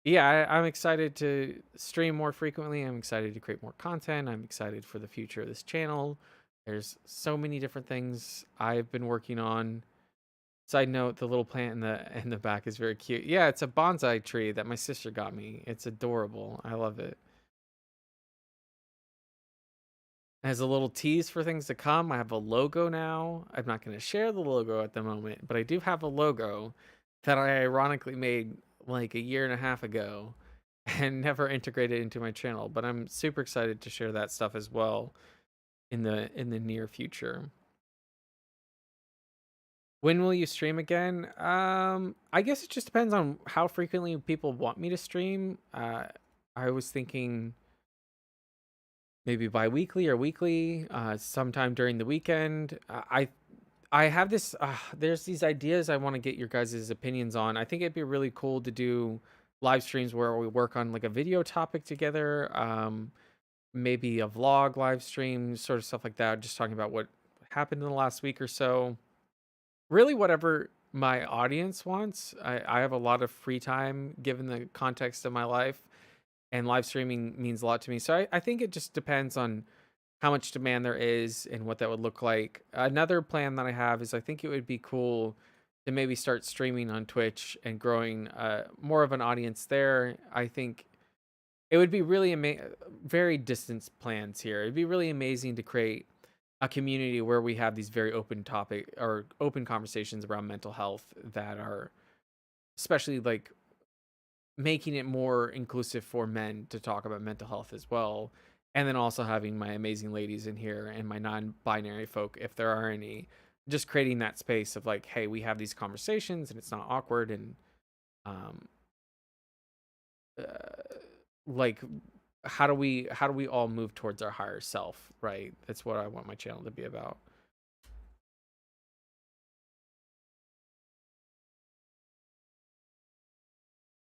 [SPEAKER 2] Yeah, I'm excited to stream more frequently. I'm excited to create more content. I'm excited for the future of this channel. There's so many different things I've been working on. Side note, the little plant in the back is very cute. Yeah, it's a bonsai tree that my sister got me. It's adorable. I love it. It has a little tease for things to come. I have a logo now. I'm not going to share the logo at the moment, but I do have a logo that I ironically made like a year and a half ago and never integrated into my channel, but I'm super excited to share that stuff as well in the near future. When will you stream again? I guess it just depends on how frequently people want me to stream. I was thinking maybe bi-weekly or weekly, sometime during the weekend. I have this there's these ideas I want to get your guys' opinions on. I think it'd be really cool to do live streams where we work on like a video topic together. Maybe a vlog live stream, sort of stuff like that, just talking about what happened in the last week or so. Really whatever my audience wants. I have a lot of free time given the context of my life, and live streaming means a lot to me. So I think it just depends on how much demand there is and what that would look like. Another plan that I have is I think it would be cool to maybe start streaming on Twitch and growing more of an audience there. I think it would be really very distant plans here. It'd be really amazing to create a community where we have these very open topic or open conversations around mental health that are especially like making it more inclusive for men to talk about mental health as well. And then also having my amazing ladies in here and my non-binary folk, if there are any, just creating that space of like, hey, we have these conversations and it's not awkward. And um uh, like how do we all move towards our higher self, right? That's what I want my channel to be about.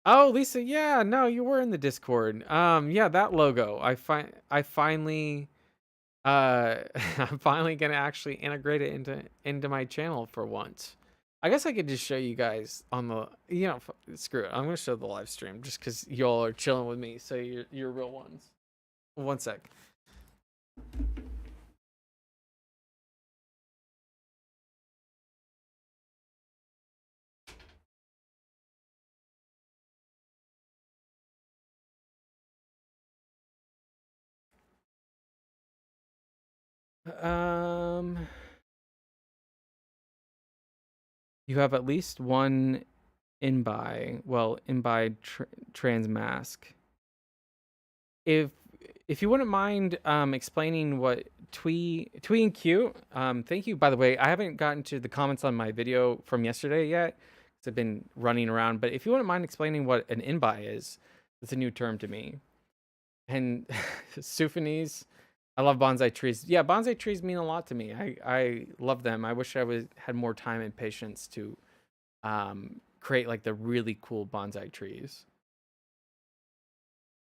[SPEAKER 2] Oh, Lisa, yeah, no, you were in the Discord. Yeah, that logo. I finally I'm finally gonna actually integrate it into my channel for once. I guess I could just show you guys on the, screw it. I'm gonna show the live stream just because y'all are chilling with me, so you're real ones. One sec. Um,
[SPEAKER 1] You have at least one trans mask. If you wouldn't mind explaining what twee and cute, thank you, by the way. I haven't gotten to the comments on my video from yesterday yet because I've been running around, but if you wouldn't mind explaining what an inbai is, it's a new term to me. And Sufanies, I love bonsai trees. Yeah, bonsai trees mean a lot to me. I love them. I wish I had more time and patience to create like the really cool bonsai trees.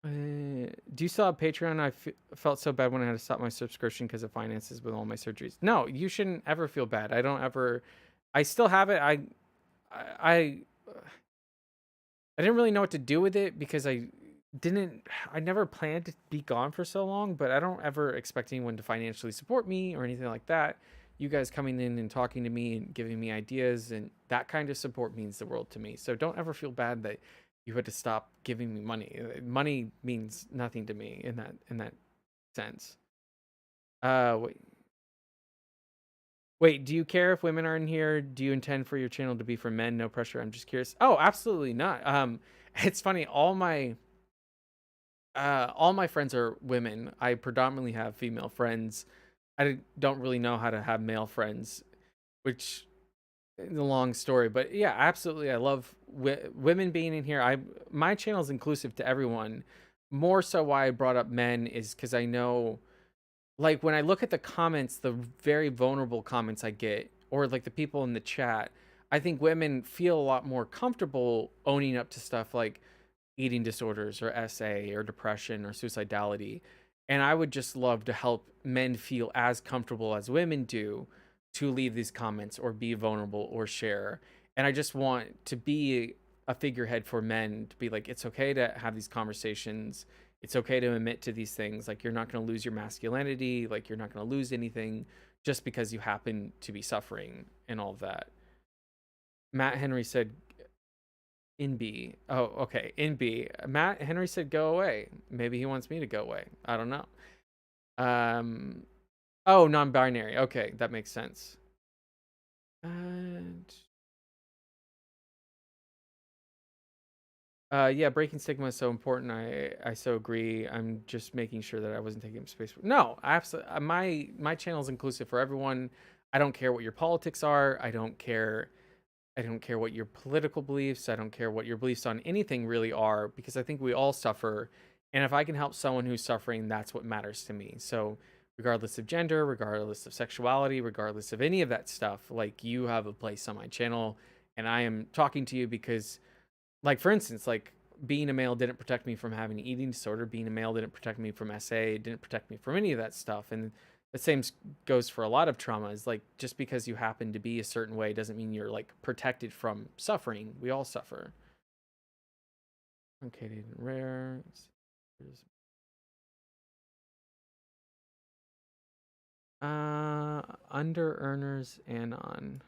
[SPEAKER 1] Do you still have Patreon? Felt so bad when I had to stop my subscription because of finances with all my surgeries. No, you shouldn't ever feel bad. I don't ever. I still have it. I I didn't really know what to do with it because I never planned to be gone for so long, but I don't ever expect anyone to financially support me or anything like that. You guys coming in and talking to me and giving me ideas and that kind of support means the world to me. So don't ever feel bad that you had to stop giving me money. Money means nothing to me in that sense. Wait. Wait, do you care if women are in here? Do you intend for your channel to be for men? No pressure. I'm just curious. Oh, absolutely not. It's funny. All my friends are women. I predominantly have female friends. I don't really know how to have male friends, which is a long story. But yeah, absolutely. I love women being in here. My channel is inclusive to everyone. More so, why I brought up men is because I know, like, when I look at the comments, the very vulnerable comments I get, or like the people in the chat, I think women feel a lot more comfortable owning up to stuff like eating disorders or SA or depression or suicidality. And I would just love to help men feel as comfortable as women do to leave these comments or be vulnerable or share. And I just want to be a figurehead for men to be like, it's okay to have these conversations. It's okay to admit to these things. Like, you're not going to lose your masculinity. Like, you're not going to lose anything just because you happen to be suffering and all of that. Matt Henry said, in B. Oh, okay. In B. Matt Henry said go away. Maybe he wants me to go away. I don't know. Um oh, non-binary. Okay, that makes sense. And yeah, breaking stigma is so important. I so agree. I'm just making sure that I wasn't taking up space. No, absolutely. My channel is inclusive for everyone. I don't care what your politics are. I don't care what your political beliefs, I don't care what your beliefs on anything really are, because I think we all suffer. And if I can help someone who's suffering, that's what matters to me. So, regardless of gender, regardless of sexuality, regardless of any of that stuff, like, you have a place on my channel. And I am talking to you because, like, for instance, like, being a male didn't protect me from having an eating disorder. Being a male didn't protect me from SA, didn't protect me from any of that stuff. And the same goes for a lot of traumas. Like, just because you happen to be a certain way doesn't mean you're like protected from suffering. We all suffer. Okay, rare. Under earners anon.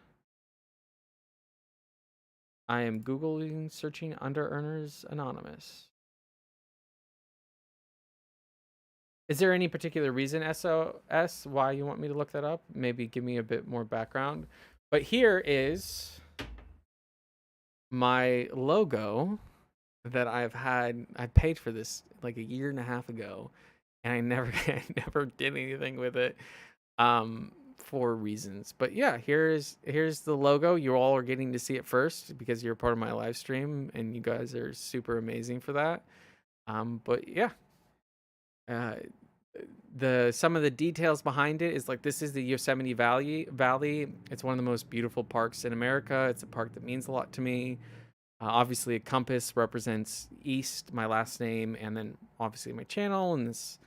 [SPEAKER 1] I am Googling searching under earners anonymous. Is there any particular reason, SOS, why you want me to look that up? Maybe give me a bit more background. But here is my logo that I paid for this like a year and a half ago, and I never I never did anything with it for reasons. But yeah, here's the logo. You all are getting to see it first because you're part of my live stream, and you guys are super amazing for that. But yeah, uh, the some of the details behind it is like, this is the Yosemite Valley. It's one of the most beautiful parks in America. It's a park that means a lot to me. Obviously, a compass represents east, my last name, and then obviously my channel. And this,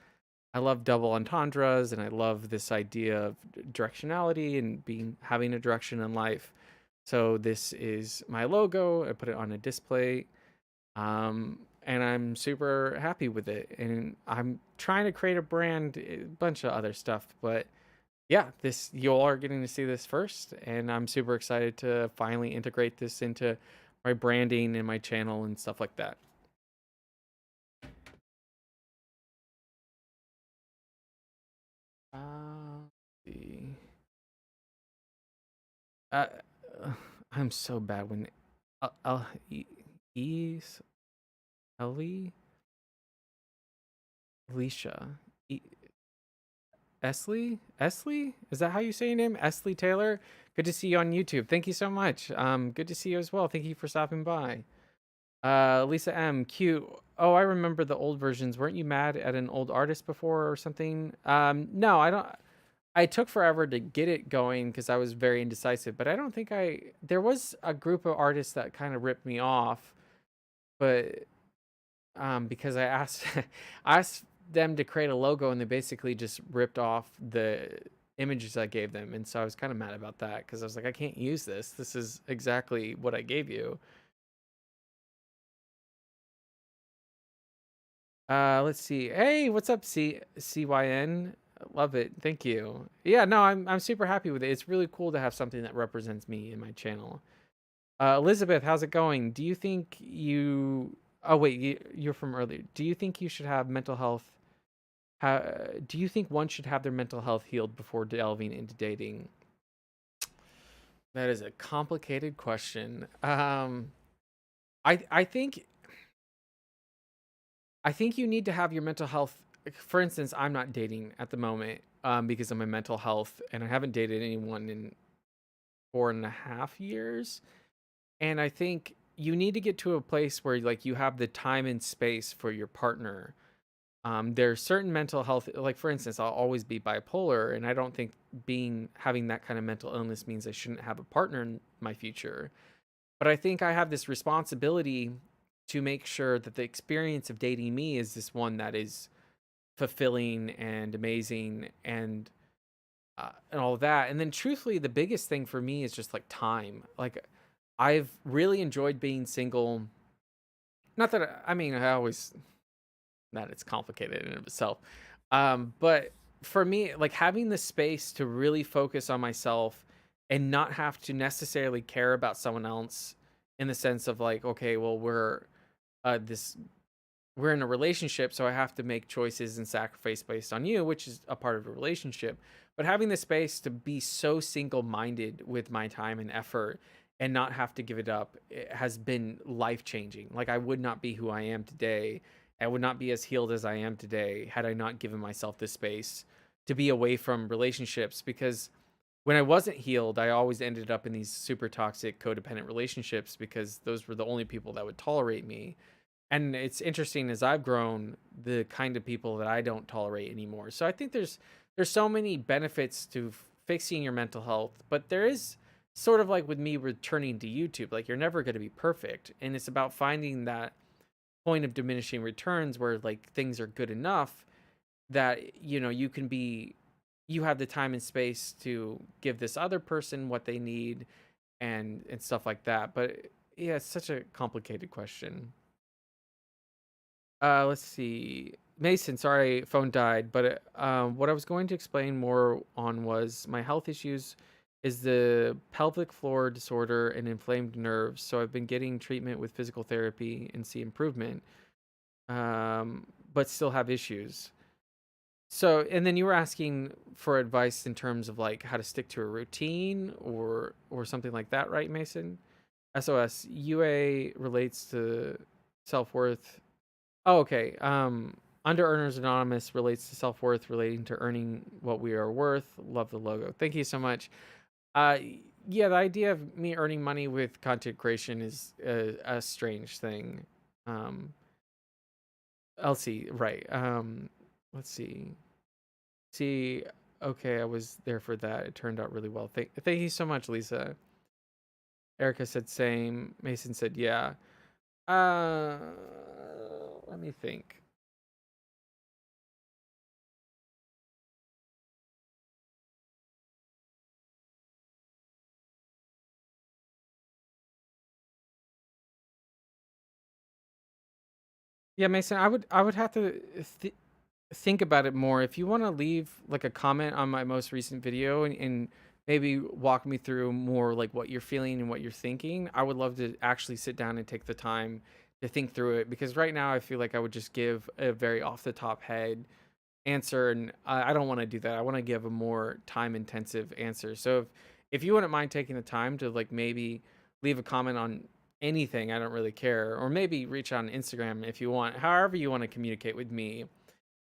[SPEAKER 1] I love double entendres, and I love this idea of directionality and having a direction in life. So this is my logo. I put it on a display. And I'm super happy with it. And I'm trying to create a brand, a bunch of other stuff, but yeah, this, you all are getting to see this first, and I'm super excited to finally integrate this into my branding and my channel and stuff like that. Let's see. Uh, I'm so bad when E E's Ellie Alicia e, Esley, is that how you say your name? Esley Taylor. Good to see you on YouTube. Thank you so much. Good to see you as well. Thank you for stopping by. Lisa M. Cute. Oh, I remember the old versions. Weren't you mad at an old artist before or something? No, I don't. I took forever to get it going because I was very indecisive, but I don't think there was a group of artists that kind of ripped me off, but because I asked I asked them to create a logo and they basically just ripped off the images I gave them, and so I was kind of mad about that because I was like, I can't use this. This is exactly what I gave you. Let's see. Hey, what's up, CYN? Love it. Thank you. Yeah, no, I'm super happy with it. It's really cool to have something that represents me in my channel. Elizabeth, how's it going? Do you think you Oh wait, you're from earlier. Do you think you should have mental health do you think one should have their mental health healed before delving into dating? That is a complicated question. I think you need to have your mental health. For instance, I'm not dating at the moment because of my mental health, and I haven't dated anyone in 4.5 years. And I think you need to get to a place where like you have the time and space for your partner. There's certain mental health, like for instance, I'll always be bipolar, and I don't think having that kind of mental illness means I shouldn't have a partner in my future. But I think I have this responsibility to make sure that the experience of dating me is this one that is fulfilling and amazing and all of that. And then truthfully, the biggest thing for me is just like time. Like I've really enjoyed being single. Not that I mean, I always that it's complicated in and of itself. But for me, like having the space to really focus on myself and not have to necessarily care about someone else in the sense of like, okay, well, this we're in a relationship, so I have to make choices and sacrifice based on you, which is a part of a relationship. But having the space to be so single-minded with my time and effort and not have to give it up, it has been life-changing. Like I would not be who I am today. I would not be as healed as I am today had I not given myself this space to be away from relationships, because when I wasn't healed, I always ended up in these super toxic codependent relationships because those were the only people that would tolerate me. And it's interesting as I've grown, the kind of people that I don't tolerate anymore. So I think there's so many benefits to fixing your mental health, but there is sort of like with me returning to YouTube, like you're never going to be perfect, and it's about finding that point of diminishing returns where like things are good enough that you have the time and space to give this other person what they need and stuff like that. But yeah, it's such a complicated question. Let's see. Mason, sorry, phone died, but what I was going to explain more on was my health issues is the pelvic floor disorder and inflamed nerves. So I've been getting treatment with physical therapy and see improvement, but still have issues. So, and then you were asking for advice in terms of like how to stick to a routine or something like that, right, Mason? SOS UA relates to self-worth. Oh, okay. Under Earners Anonymous relates to self-worth relating to earning what we are worth. Love the logo. Thank you so much. Uh, yeah, the idea of me earning money with content creation is a strange thing. Um, Elsie, right. Let's see. See, okay, I was there for that. It turned out really well. Thank you so much, Lisa. Erica said same. Mason said yeah. Uh, Let me think. Yeah, Mason, I would have to think about it more. If you want to leave like a comment on my most recent video and maybe walk me through more like what you're feeling and what you're thinking, I would love to actually sit down and take the time to think through it, because right now I feel like I would just give a very off the top head answer, and I don't want to do that. I want to give a more time intensive answer. So if you wouldn't mind taking the time to like maybe
[SPEAKER 2] leave a comment on anything. I don't really care. Or maybe reach out on Instagram if you want. However you want to communicate with me,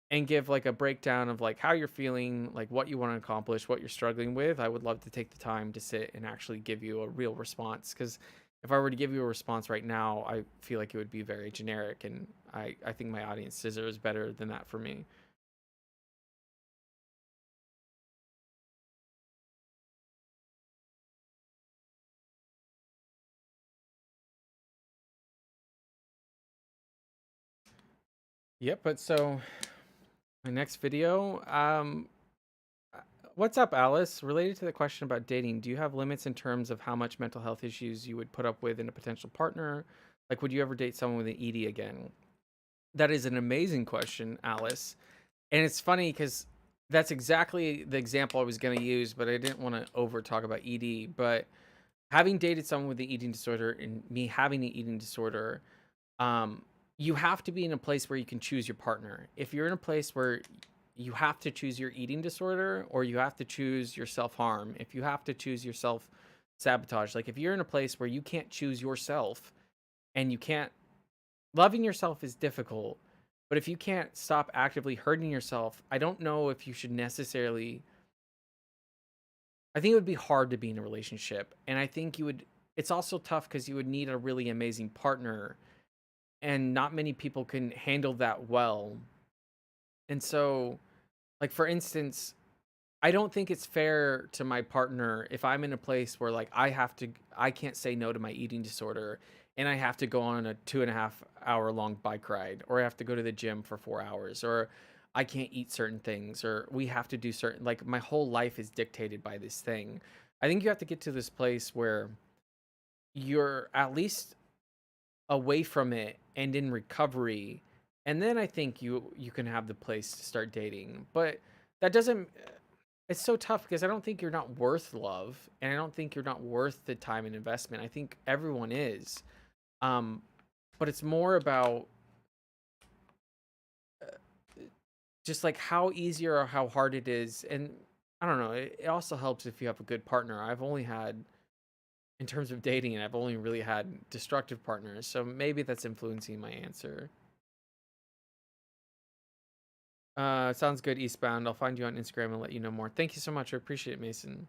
[SPEAKER 2] and give like a breakdown of like how you're feeling, like what you want to accomplish, what you're struggling with. I would love to take the time to sit and actually give you a real response, because if I were to give you a response right now, I feel like it would be very generic, and I think my audience deserves better than that for me. Yep, but so my next video, uh, what's up, Alice? Related to the question about dating, do you have limits in terms of how much mental health issues you would put up with in a potential partner? Like, would you ever date someone with an ED again? That is an amazing question, Alice. And it's funny because that's exactly the example I was going to use, but I didn't want to over talk about ED. But having dated someone with the eating disorder and me having the eating disorder, um, you have to be in a place where you can choose your partner. If you're in a place where you have to choose your eating disorder, or you have to choose your self harm, if you have to choose your self sabotage, like if you're in a place where you can't choose yourself and you can't, loving yourself is difficult, but if you can't stop actively hurting yourself, I don't know if you should necessarily, I think it would be hard to be in a relationship. And I think you would, it's also tough because you would need a really amazing partner, and not many people can handle that well. And so, like, for instance, I don't think it's fair to my partner if I'm in a place where like I can't say no to my eating disorder, and I have to go on a 2.5 hour long bike ride, or I have to go to the gym for 4 hours, or I can't eat certain things, or we have to do certain, like my whole life is dictated by this thing. I think you have to get to this place where you're at least away from it and in recovery, and then I think you can have the place to start dating. But that doesn't, it's so tough because I don't think you're not worth love, and I don't think you're not worth the time and investment. I think everyone is. Um, but it's more about just like how easy or how hard it is. And I don't know. It also helps if you have a good partner. I've only had, in terms of dating, I've only really had destructive partners. So maybe that's influencing my answer. Sounds good, Eastbound. I'll find you on Instagram and let you know more. Thank you so much. I appreciate it, Mason.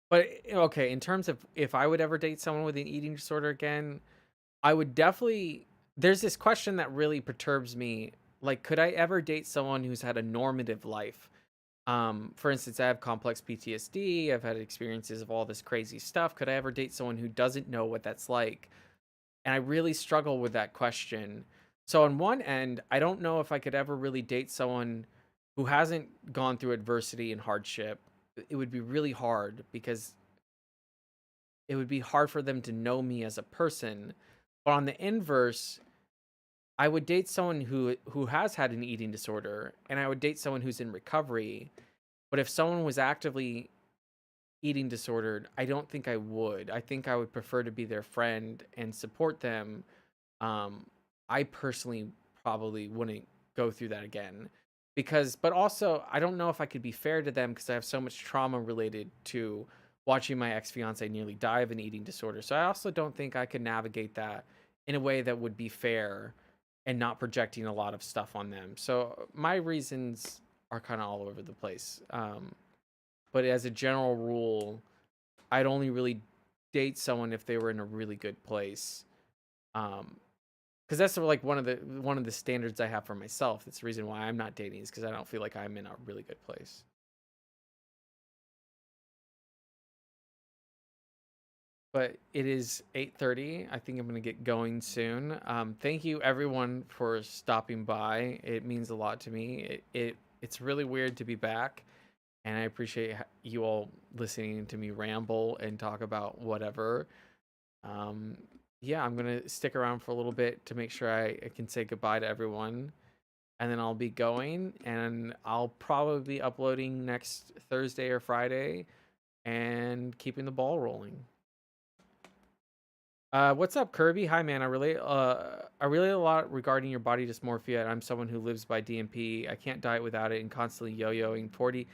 [SPEAKER 2] But okay, in terms of if I would ever date someone with an eating disorder again, I would definitely, there's this question that really perturbs me. Like, could I ever date someone who's had a normative life? For instance, I have complex PTSD. I've had experiences of all this crazy stuff. Could I ever date someone who doesn't know what that's like? And I really struggle with that question. So on one end, I don't know if I could ever really date someone who hasn't gone through adversity and hardship. It would be really hard because it would be hard for them to know me as a person. But on the inverse, I would date someone who has had an eating disorder, and I would date someone who's in recovery. But if someone was actively eating disordered, I don't think I would. I think I would prefer to be their friend and support them. um I personally probably wouldn't go through that again, because, but also I don't know if I could be fair to them because I have so much trauma related to watching my ex-fiance nearly die of an eating disorder. So I also don't think I could navigate that in a way that would be fair and not projecting a lot of stuff on them. So my reasons are kind of all over the place. But as a general rule, I'd only really date someone if they were in a really good place. Um, because that's like one of the standards I have for myself. It's the reason why I'm not dating, is because I don't feel like I'm in a really good place. But it is 8:30. I think I'm gonna get going soon. Thank you everyone for stopping by. It means a lot to me. It's really weird to be back, and I appreciate you all listening to me ramble and talk about whatever. Um, yeah, I'm gonna stick around for a little bit to make sure I can say goodbye to everyone, and then I'll be going, and I'll probably be uploading next Thursday or Friday and keeping the ball rolling. What's up, Kirby? Hi, man. I relate a lot regarding your body dysmorphia. I'm someone who lives by DMP. I can't diet without it, and constantly yo-yoing 40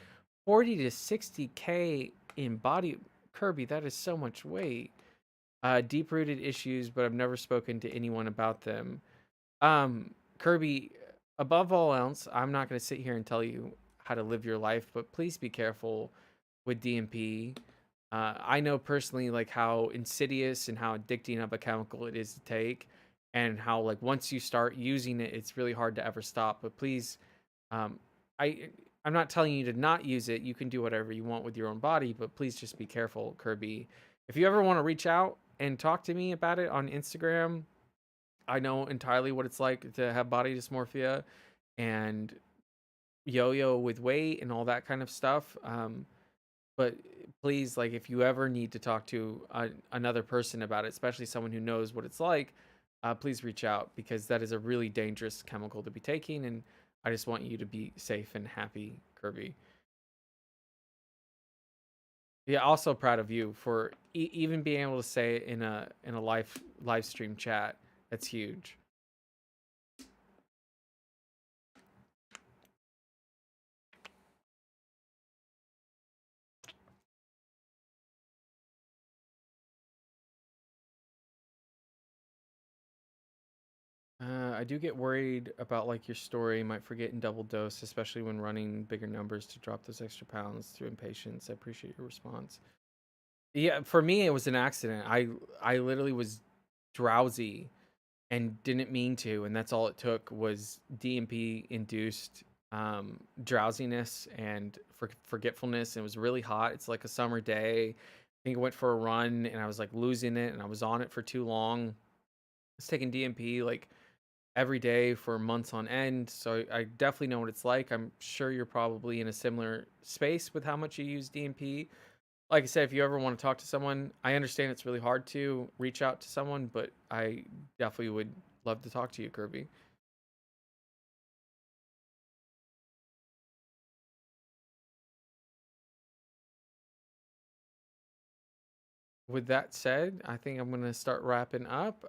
[SPEAKER 2] to 60K in body. Kirby, that is so much weight. Deep rooted issues, but I've never spoken to anyone about them. Kirby, above all else, I'm not going to sit here and tell you how to live your life, but please be careful with DMP. I know personally like how insidious and how addicting of a chemical it is to take, and how like once you start using it, it's really hard to ever stop. But please, um, I I'm not telling you to not use it. You can do whatever you want with your own body, but please just be careful, Kirby. If you ever want to reach out and talk to me about it on Instagram, I know entirely what it's like to have body dysmorphia and yo-yo with weight and all that kind of stuff. But please, like, if you ever need to talk to another person about it, especially someone who knows what it's like, please reach out, because that is a really dangerous chemical to be taking, and I just want you to be safe and happy, Kirby. Yeah, also proud of you for even being able to say it in a live stream chat. That's huge. I do get worried about like your story might forget and double dose, especially when running bigger numbers to drop those extra pounds through impatience. I appreciate your response. Yeah, for me it was an accident. I literally was drowsy and didn't mean to, and that's all it took was DMP induced drowsiness and forgetfulness. It was really hot. It's like a summer day. I think I went for a run and I was like losing it, and I was on it for too long. I was taking DMP like every day for months on end. So I definitely know what it's like. I'm sure you're probably in a similar space with how much you use DMP. Like I said, if you ever want to talk to someone, I understand it's really hard to reach out to someone, but I definitely would love to talk to you, Kirby. With that said, I think I'm gonna start wrapping up.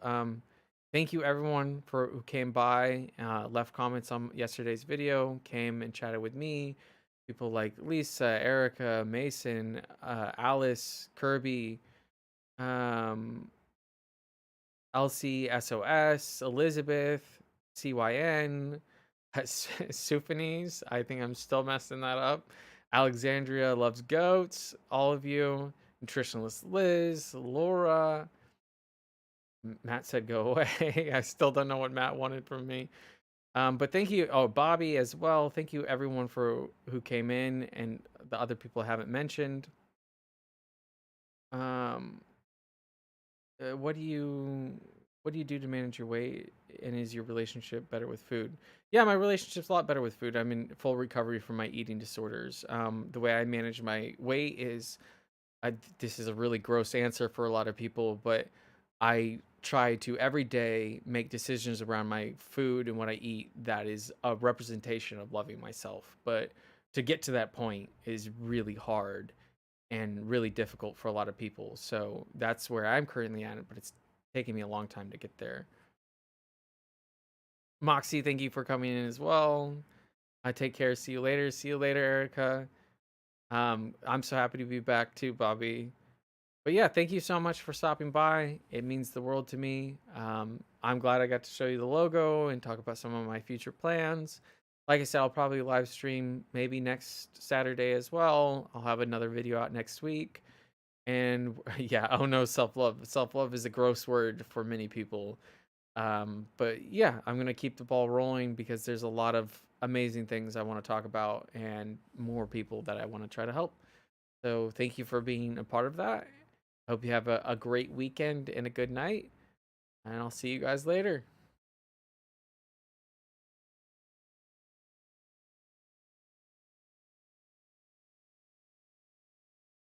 [SPEAKER 2] Thank you everyone for who came by, left comments on yesterday's video, came and chatted with me. People like Lisa, Erica, Mason, Alice, Kirby, um, LC, SOS, Elizabeth, CYN, Sufanies. I think I'm still messing that up. Alexandria loves goats. All of you. Nutritionalist Liz, Laura. Matt said go away. I still don't know what Matt wanted from me. But thank you. Oh, Bobby as well. Thank you everyone for who came in and the other people I haven't mentioned. Um, uh, what do you what do you do to manage your weight, and is your relationship better with food? Yeah, my relationship's a lot better with food. I'm in full recovery from my eating disorders. The way I manage my weight is this is a really gross answer for a lot of people, but I try to every day make decisions around my food and what I eat that is a representation of loving myself. But to get to that point is really hard and really difficult for a lot of people. So that's where I'm currently at, but it's taking me a long time to get there. Moxie, thank you for coming in as well. I take care. See you later. See you later, Erica. I'm so happy to be back too, Bobby. But yeah, thank you so much for stopping by. It means the world to me. I'm glad I got to show you the logo and talk about some of my future plans. Like I said, I'll probably live stream maybe next Saturday as well. I'll have another video out next week. And yeah, oh no, self love. Self love is a gross word for many people. But yeah, I'm gonna keep the ball rolling because there's a lot of amazing things I want to talk about and more people that I want to try to help. So thank you for being a part of that. Hope you have a great weekend and a good night. And I'll see you guys later.